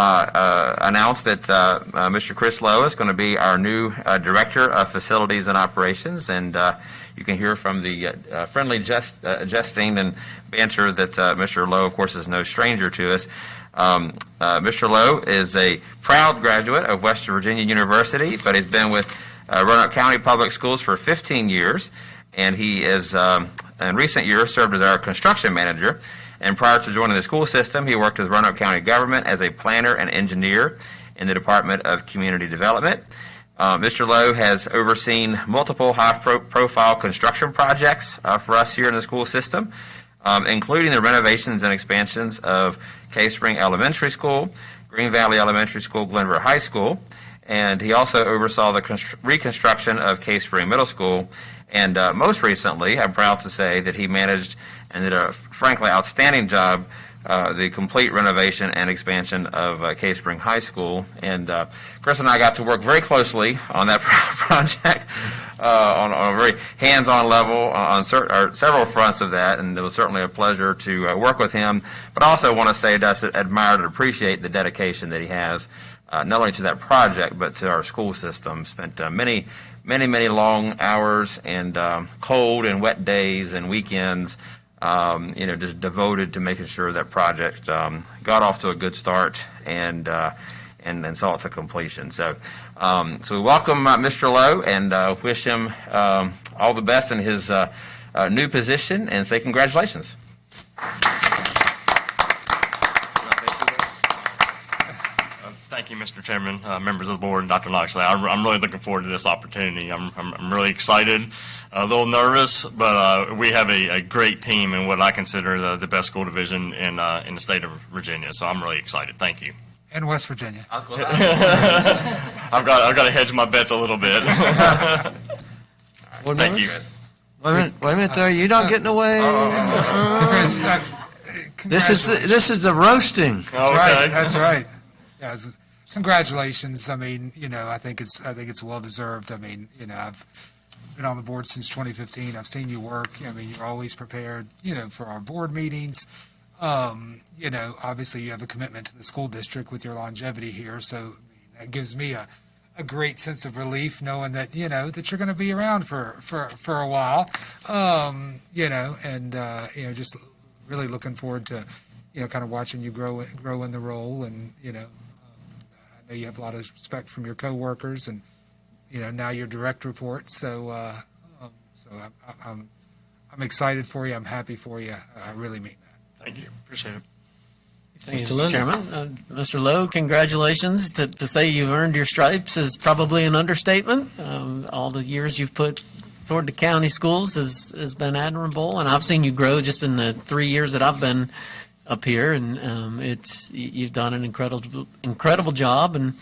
announce that Mr. Chris Lowe is going to be our new Director of Facilities and Operations, and you can hear from the friendly jesting and banter that Mr. Lowe, of course, is no stranger to us. Mr. Lowe is a proud graduate of Western Virginia University, but he's been with Roanoke County Public Schools for 15 years, and he is, in recent years, served as our construction manager. And prior to joining the school system, he worked with Roanoke County government as a planner and engineer in the Department of Community Development. Mr. Lowe has overseen multiple high-profile construction projects for us here in the school system, including the renovations and expansions of Cave Spring Elementary School, Green Valley Elementary School, Glenver High School, and he also oversaw the reconstruction of Cave Spring Middle School. And most recently, I'm proud to say that he managed and did a frankly outstanding job, the complete renovation and expansion of Cave Spring High School. And Chris and I got to work very closely on that project on a very hands-on level on several fronts of that, and it was certainly a pleasure to work with him. But I also want to say that I admire and appreciate the dedication that he has, not only to that project, but to our school system. Spent many long hours and cold and wet days and weekends, just devoted to making sure that project got off to a good start and saw it to completion. So we welcome Mr. Lowe and wish him all the best in his new position and say congratulations. Thank you, Mr. Chairman, members of the board, and Dr. Nicely. I'm really looking forward to this opportunity. I'm really excited, a little nervous, but we have a great team in what I consider the best school division in the state of Virginia. So I'm really excited. Thank you. And West Virginia. I've got to hedge my bets a little bit. Thank you. Wait a minute there. You're not getting away. Chris, This is the roasting. That's right. That's right. Yeah, congratulations. I mean, I think it's well deserved. I mean, I've been on the board since 2015. I've seen you work. I mean, you're always prepared, for our board meetings. Obviously you have a commitment to the school district with your longevity here. So that gives me a great sense of relief knowing that, that you're going to be around for a while. Just really looking forward to, kind of watching you grow in the role. And, I know you have a lot of respect from your coworkers and, now your direct reports. So I'm excited for you. I'm happy for you. I really mean that. Thank you. Appreciate it. Thank you, Mr. Chairman. Mr. Lowe, congratulations. To say you've earned your stripes is probably an understatement. All the years you've put toward the county schools has been admirable, and I've seen you grow just in the 3 years that I've been up here, and you've done an incredible job, and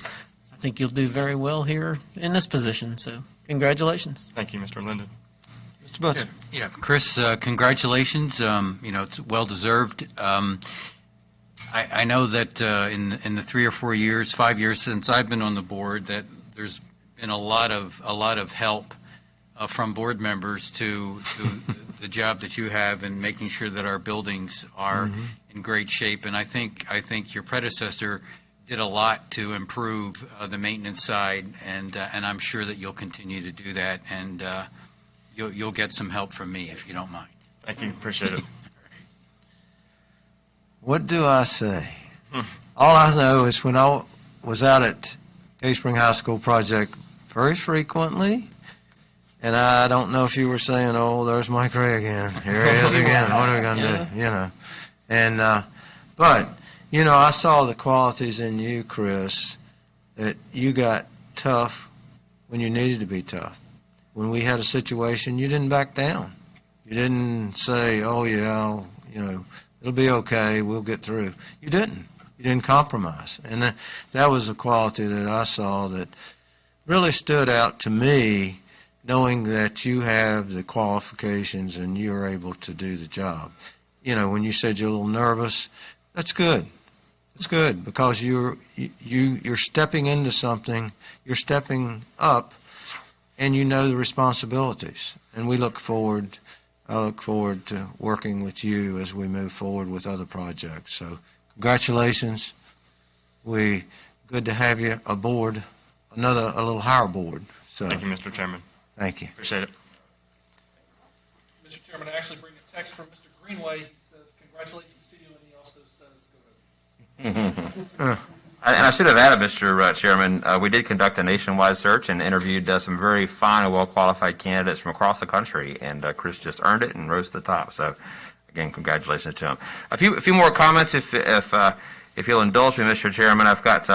I think you'll do very well here in this position. So, congratulations. Thank you, Mr. Linden. Mr. Butcher. Yeah, Chris, congratulations. It's well-deserved. I know that in the 3 or 4 years, 5 years since I've been on the board, that there's been a lot of help from board members to the job that you have in making sure that our buildings are in great shape. And I think your predecessor did a lot to improve the maintenance side, and I'm sure that you'll continue to do that. And you'll get some help from me if you don't mind. Thank you. Appreciate it. What do I say? All I know is when I was out at Cave Spring High School project very frequently, and I don't know if you were saying, "Oh, there's Mike Ray again. Here he is again. What are we going to do?" And but I saw the qualities in you, Chris, that you got tough when you needed to be tough. When we had a situation, you didn't back down. You didn't say, "Oh yeah, it'll be okay. We'll get through." You didn't. You didn't compromise, and that was a quality that I saw that really stood out to me. Knowing that you have the qualifications and you're able to do the job. When you said you're a little nervous, that's good. It's good because you're stepping into something, you're stepping up, and you know the responsibilities. And I look forward to working with you as we move forward with other projects. So Congratulations. Good to have you aboard, a little higher board. So, Thank you, Mr. Chairman. thank you. Appreciate it. Mr. Chairman, I actually bring a text from Mr. Greenway. He says, congratulations to you, and he also says, go ahead. And I should have added, Mr. Chairman, we did conduct a nationwide search and interviewed some very fine and well-qualified candidates from across the country, and Chris just earned it and rose to the top. So, again, congratulations to him. A few more comments, if you'll indulge me, Mr. Chairman. I've got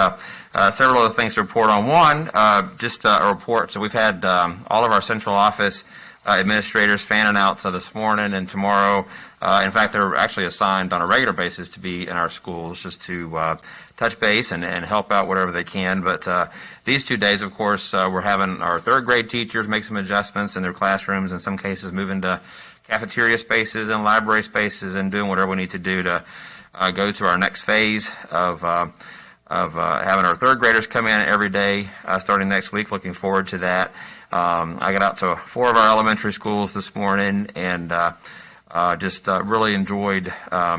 several other things to report on. One, just a report. So we've had all of our central office administrators fanning out this morning and tomorrow. In fact, they're actually assigned on a regular basis to be in our schools just to touch base and help out whatever they can. But these 2 days, of course, we're having our third grade teachers make some adjustments in their classrooms, in some cases moving to cafeteria spaces and library spaces and doing whatever we need to do to go to our next phase of having our third graders come in every day starting next week. Looking forward to that. I got out to 4 of our elementary schools this morning and just really enjoyed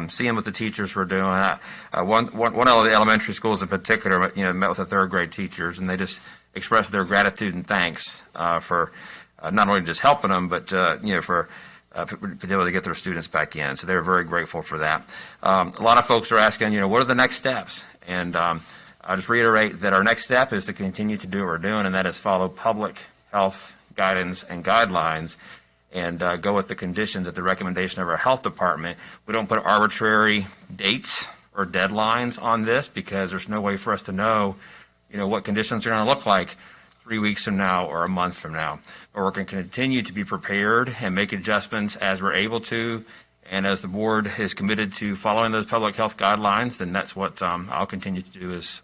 seeing what the teachers were doing. One of the elementary schools in particular, met with the third grade teachers, and they just expressed their gratitude and thanks for not only just helping them, but for being able to get their students back in. So they're very grateful for that. A lot of folks are asking, what are the next steps? And I'll just reiterate that our next step is to continue to do what we're doing, and that is follow public health guidance and guidelines and go with the conditions at the recommendation of our health department. We don't put arbitrary dates or deadlines on this because there's no way for us to know, what conditions are going to look like 3 weeks from now or a month from now. But we're going to continue to be prepared and make adjustments as we're able to. And as the board is committed to following those public health guidelines, then that's what I'll continue to do is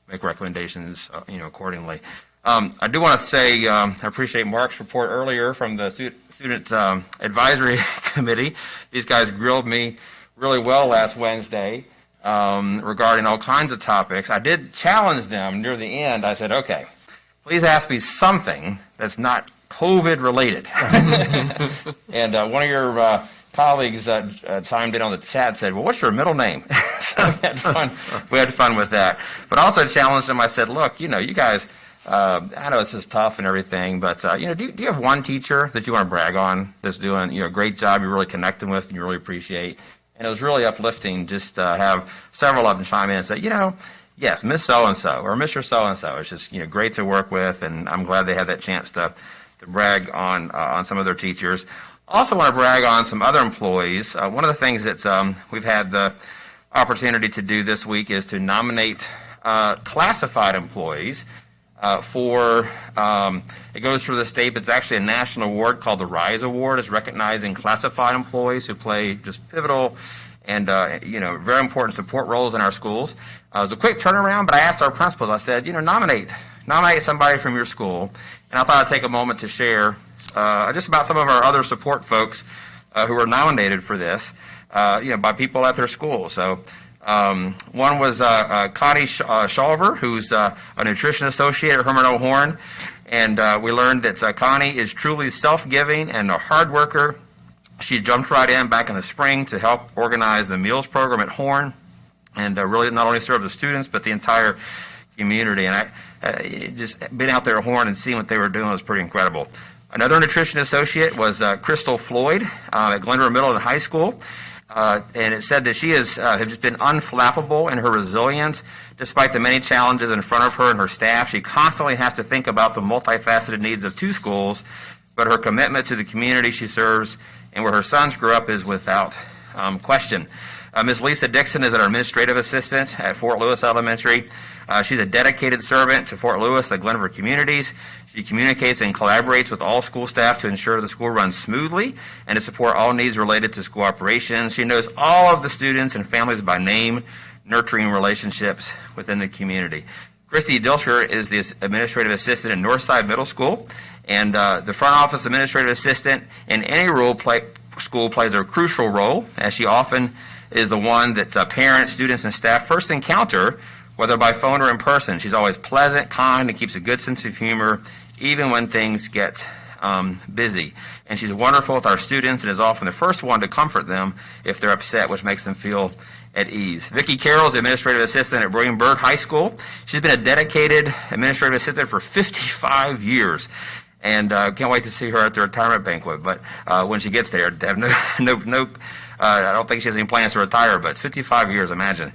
make recommendations, accordingly. I do want to say I appreciate Mark's report earlier from the Student Advisory Committee. These guys grilled me really well last Wednesday regarding all kinds of topics. I did challenge them near the end. I said, okay, please ask me something that's not COVID related. And one of your colleagues chimed in on the chat and said, well, what's your middle name? So we had fun with that. But I also challenged them. I said, look, you guys, I know this is tough and everything, but do you have one teacher that you want to brag on that's doing a great job you're really connecting with and you really appreciate? And it was really uplifting just to have several of them chime in and say, yes, Miss So-and-so or Mr. So-and-so. It's just great to work with, and I'm glad they had that chance to brag on some of their teachers. Also want to brag on some other employees. One of the things that we've had the opportunity to do this week is to nominate classified employees for, it goes through the state, but it's actually a national award called the RISE Award. It's recognizing classified employees who play just pivotal and, very important support roles in our schools. It was a quick turnaround, but I asked our principals, I said, nominate somebody from your school. And I thought I'd take a moment to share just about some of our other support folks who were nominated for this, by people at their school. So one was Connie Shulver, who's a nutrition associate at Herman O. Horn. And we learned that Connie is truly self-giving and a hard worker. She jumped right in back in the spring to help organize the meals program at Horn and really not only serve the students, but the entire community. And I just being out there at Horn and seeing what they were doing was pretty incredible. Another nutrition associate was Crystal Floyd at Glenroe Middle and High School. And it said that she has just been unflappable in her resilience. Despite the many challenges in front of her and her staff, she constantly has to think about the multifaceted needs of 2 schools, but her commitment to the community she serves and where her sons grew up is without question. Ms. Lisa Dixon is our administrative assistant at Fort Lewis Elementary. She's a dedicated servant to Fort Lewis, the Glenver communities. She communicates and collaborates with all school staff to ensure the school runs smoothly and to support all needs related to school operations. She knows all of the students and families by name, nurturing relationships within the community. Christy Dilsher is the administrative assistant at Northside Middle School, and the front office administrative assistant in any school plays a crucial role, as she often is the one that parents, students, and staff first encounter, whether by phone or in person. She's always pleasant, kind, and keeps a good sense of humor, even when things get busy. And she's wonderful with our students and is often the first one to comfort them if they're upset, which makes them feel at ease. Vicki Carroll is the administrative assistant at William Byrd High School. She's been a dedicated administrative assistant for 55 years. And can't wait to see her at the retirement banquet. But when she gets there, I don't think she has any plans to retire, but 55 years, imagine.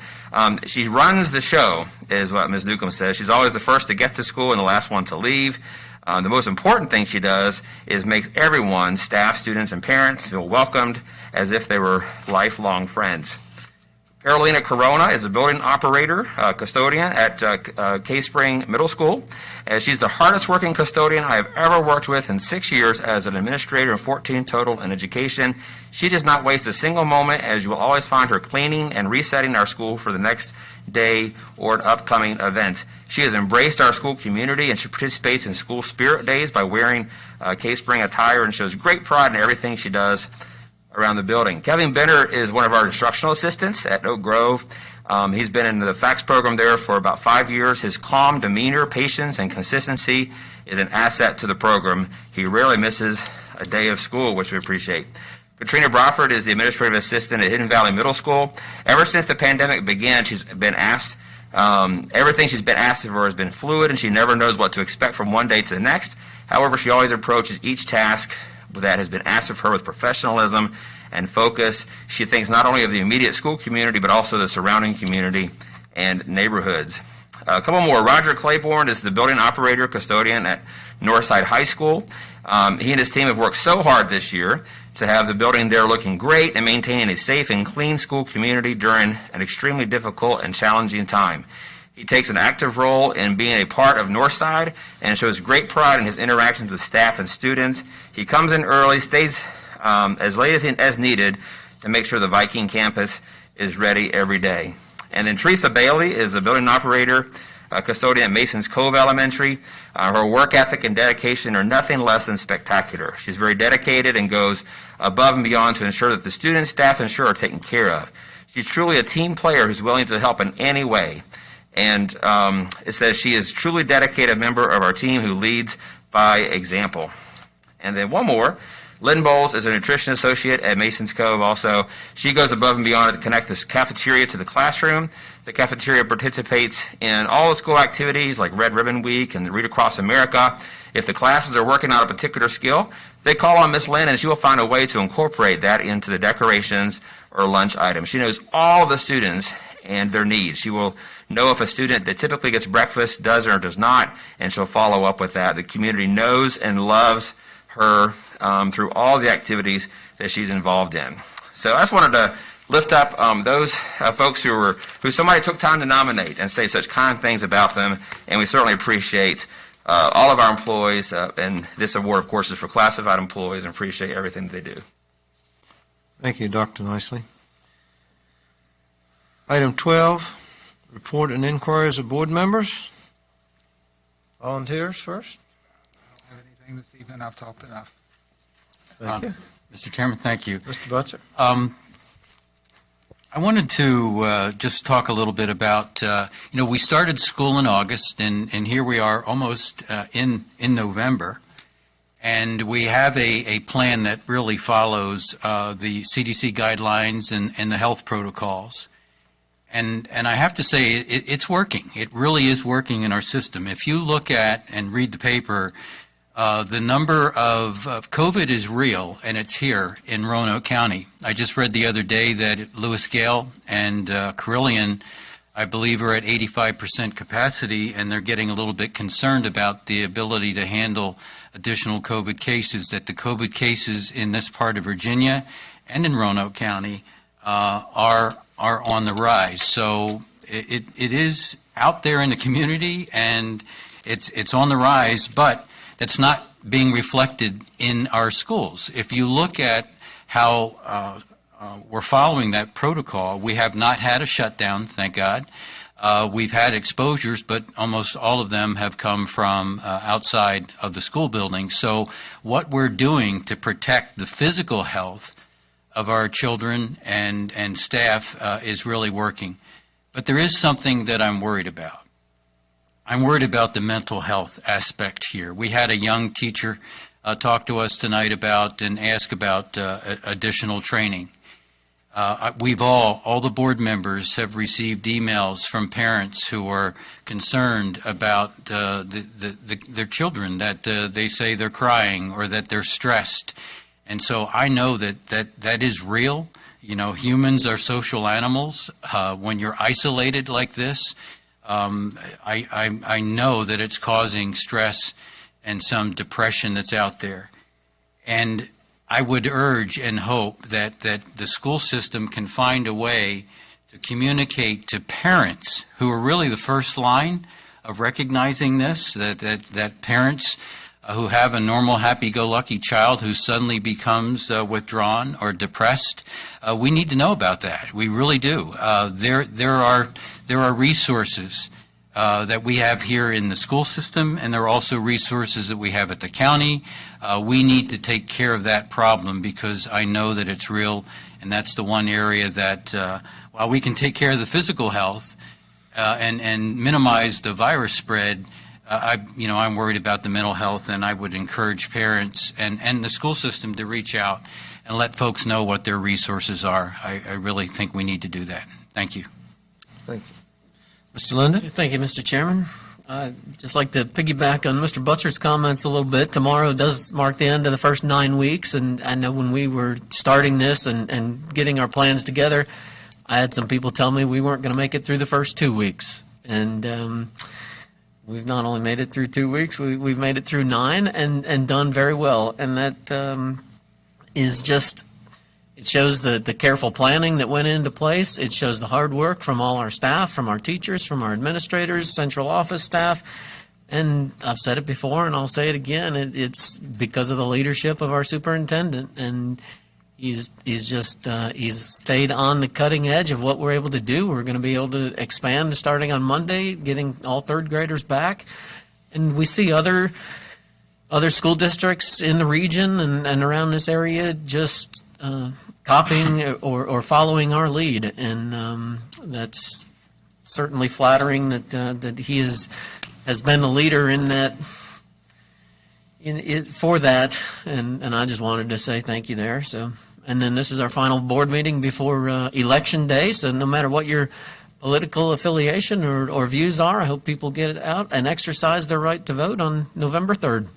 She runs the show, is what Ms. Newcomb says. She's always the first to get to school and the last one to leave. The most important thing she does is make everyone, staff, students, and parents, feel welcomed as if they were lifelong friends. Carolina Corona is a building operator, custodian at Cave Spring Middle School. She's the hardest working custodian I have ever worked with in 6 years as an administrator and 14 total in education. She does not waste a single moment, as you will always find her cleaning and resetting our school for the next day or an upcoming event. She has embraced our school community, and she participates in school spirit days by wearing Cave Spring attire and shows great pride in everything she does around the building. Kevin Benner is one of our instructional assistants at Oak Grove. He's been in the FACS program there for about 5 years. His calm demeanor, patience, and consistency is an asset to the program. He rarely misses a day of school, which we appreciate. Katrina Brawford is the administrative assistant at Hidden Valley Middle School. Ever since the pandemic began, she's been asked, everything she's been asked of her has been fluid, and she never knows what to expect from one day to the next. However, she always approaches each task that has been asked of her with professionalism and focus. She thinks not only of the immediate school community, but also the surrounding community and neighborhoods. A couple more. Roger Claiborne is the building operator custodian at Northside High School. He and his team have worked so hard this year to have the building there looking great and maintaining a safe and clean school community during an extremely difficult and challenging time. He takes an active role in being a part of Northside and shows great pride in his interactions with staff and students. He comes in early, stays as late as needed to make sure the Viking campus is ready every day. And then Teresa Bailey is the building operator, custodian at Masons Cove Elementary. Her work ethic and dedication are nothing less than spectacular. She's very dedicated and goes above and beyond to ensure that the students, staff, and sure are taken care of. She's truly a team player who's willing to help in any way. And it says she is a truly dedicated member of our team who leads by example. And then one more. Lynn Bowles is a nutrition associate at Masons Cove also. She goes above and beyond to connect this cafeteria to the classroom. The cafeteria participates in all the school activities like Red Ribbon Week and Read Across America. If the classes are working on a particular skill, they call on Miss Lynn and she will find a way to incorporate that into the decorations or lunch items. She knows all the students and their needs. She will know if a student that typically gets breakfast does or does not, and she'll follow up with that. The community knows and loves her through all the activities that she's involved in. So I just wanted to lift up those folks who somebody took time to nominate and say such kind things about them, and we certainly appreciate all of our employees, and this award, of course, is for classified employees, and appreciate everything they do. Thank you, Dr. Nicely. Item 12, report and inquiries of board members. Volunteers first. I don't have anything this evening. I've talked enough. Thank you. Mr. Chairman, thank you. Mr. Butzer. I wanted to just talk a little bit about, we started school in August, and here we are almost in November, and we have a plan that really follows the CDC guidelines and the health protocols. And I have to say, it's working. It really is working in our system. If you look at and read the paper, the number of COVID is real, and it's here in Roanoke County. I just read the other day that Lewis Gale and Carilion, I believe, are at 85% capacity, and they're getting a little bit concerned about the ability to handle additional COVID cases, that the COVID cases in this part of Virginia and in Roanoke County are on the rise. So it is out there in the community, and it's on the rise, but that's not being reflected in our schools. If you look at how we're following that protocol, we have not had a shutdown, thank God. We've had exposures, but almost all of them have come from outside of the school building. So what we're doing to protect the physical health of our children and staff is really working. But there is something that I'm worried about. I'm worried about the mental health aspect here. We had a young teacher talk to us tonight about and ask about additional training. all the board members have received emails from parents who are concerned about their children, that they say they're crying or that they're stressed. And so I know that is real. You know, humans are social animals. When you're isolated like this, I know that it's causing stress and some depression that's out there. And I would urge and hope that the school system can find a way to communicate to parents who are really the first line of recognizing this, that parents who have a normal, happy-go-lucky child who suddenly becomes withdrawn or depressed, we need to know about that. We really do. There are resources that we have here in the school system, and there are also resources that we have at the county. We need to take care of that problem because I know that it's real, and that's the one area that while we can take care of the physical health and minimize the virus spread, I'm worried about the mental health, and I would encourage parents and the school system to reach out and let folks know what their resources are. I really think we need to do that. Thank you. Thank you. Mr. Linden? Thank you, Mr. Chairman. I'd just like to piggyback on Mr. Butcher's comments a little bit. Tomorrow does mark the end of the first 9 weeks, and I know when we were starting this and getting our plans together, I had some people tell me we weren't going to make it through the first 2 weeks. And we've not only made it through 2 weeks, we've made it through 9 and done very well. And that is just, it shows the careful planning that went into place. It shows the hard work from all our staff, from our teachers, from our administrators, central office staff. And I've said it before, and I'll say it again, it's because of the leadership of our superintendent. And he's stayed on the cutting edge of what we're able to do. We're going to be able to expand starting on Monday, getting all third graders back. And we see other school districts in the region and around this area just copying or following our lead, and that's certainly flattering that he has been the leader in that for that, and I just wanted to say thank you there. So, and then this is our final board meeting before Election Day. So no matter what your political affiliation or views are, I hope people get out and exercise their right to vote on November 3rd.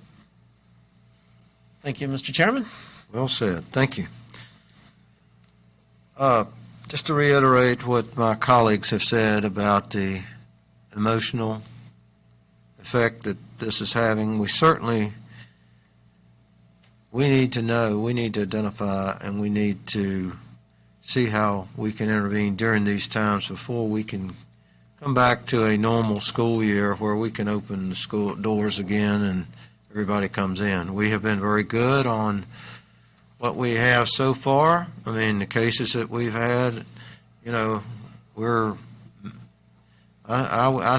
Thank you, Mr. Chairman. Well said. Thank you. Just to reiterate what my colleagues have said about the emotional effect that this is having, we need to know, we need to identify, and we need to see how we can intervene during these times before we can come back to a normal school year where we can open the school doors again and everybody comes in. We have been very good on what we have so far. I mean, the cases that we've had, I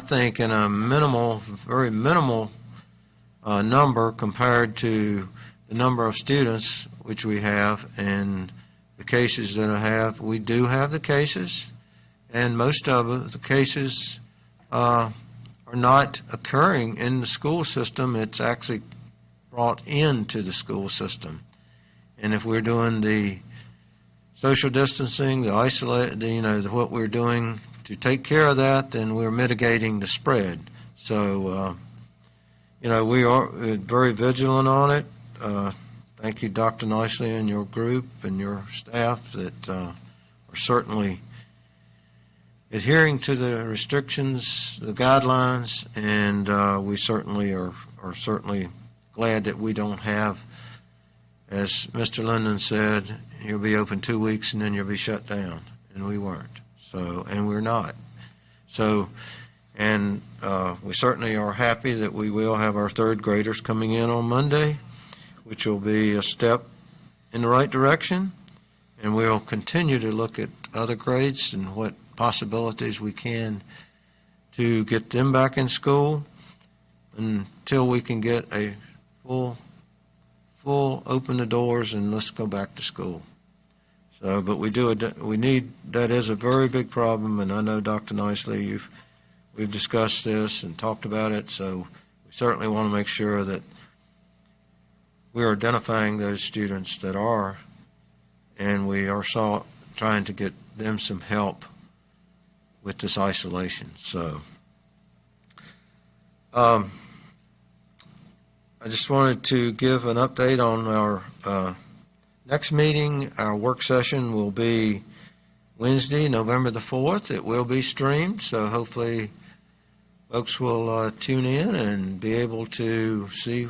think in a very minimal number compared to the number of students which we have and the cases that I have. We do have the cases, and most of the cases are not occurring in the school system. It's actually brought into the school system. And if we're doing the social distancing, the isolate, what we're doing to take care of that, then we're mitigating the spread. So, we are very vigilant on it. Thank you, Dr. Nicely, and your group and your staff that are certainly adhering to the restrictions, the guidelines, and we certainly are certainly glad that we don't have, as Mr. Linden said, you'll be open 2 weeks and then you'll be shut down, and we weren't. So, and we're not. So, and we certainly are happy that we will have our third graders coming in on Monday, which will be a step in the right direction, and we'll continue to look at other grades and what possibilities we can to get them back in school until we can get a full open the doors and let's go back to school. So, but that is a very big problem, and I know, Dr. Nicely, we've discussed this and talked about it, so we certainly want to make sure that we are identifying those students that are, and we are trying to get them some help with this isolation. So I just wanted to give an update on our next meeting. Our work session will be Wednesday, November the 4th. It will be streamed, so hopefully folks will tune in and be able to see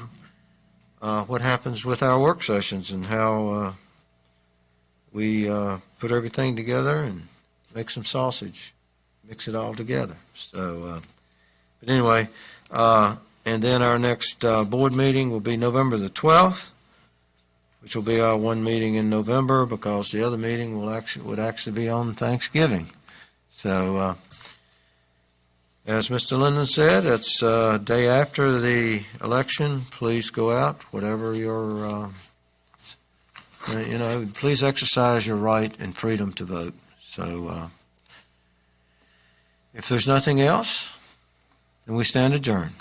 what happens with our work sessions and how we put everything together and make some sausage, mix it all together. So, but anyway, and then our next board meeting will be November the 12th, which will be our one meeting in November because the other meeting would actually be on Thanksgiving. So, as Mr. Linden said, it's day after the election. Please go out, whatever your, please exercise your right and freedom to vote. So, if there's nothing else, then we stand adjourned.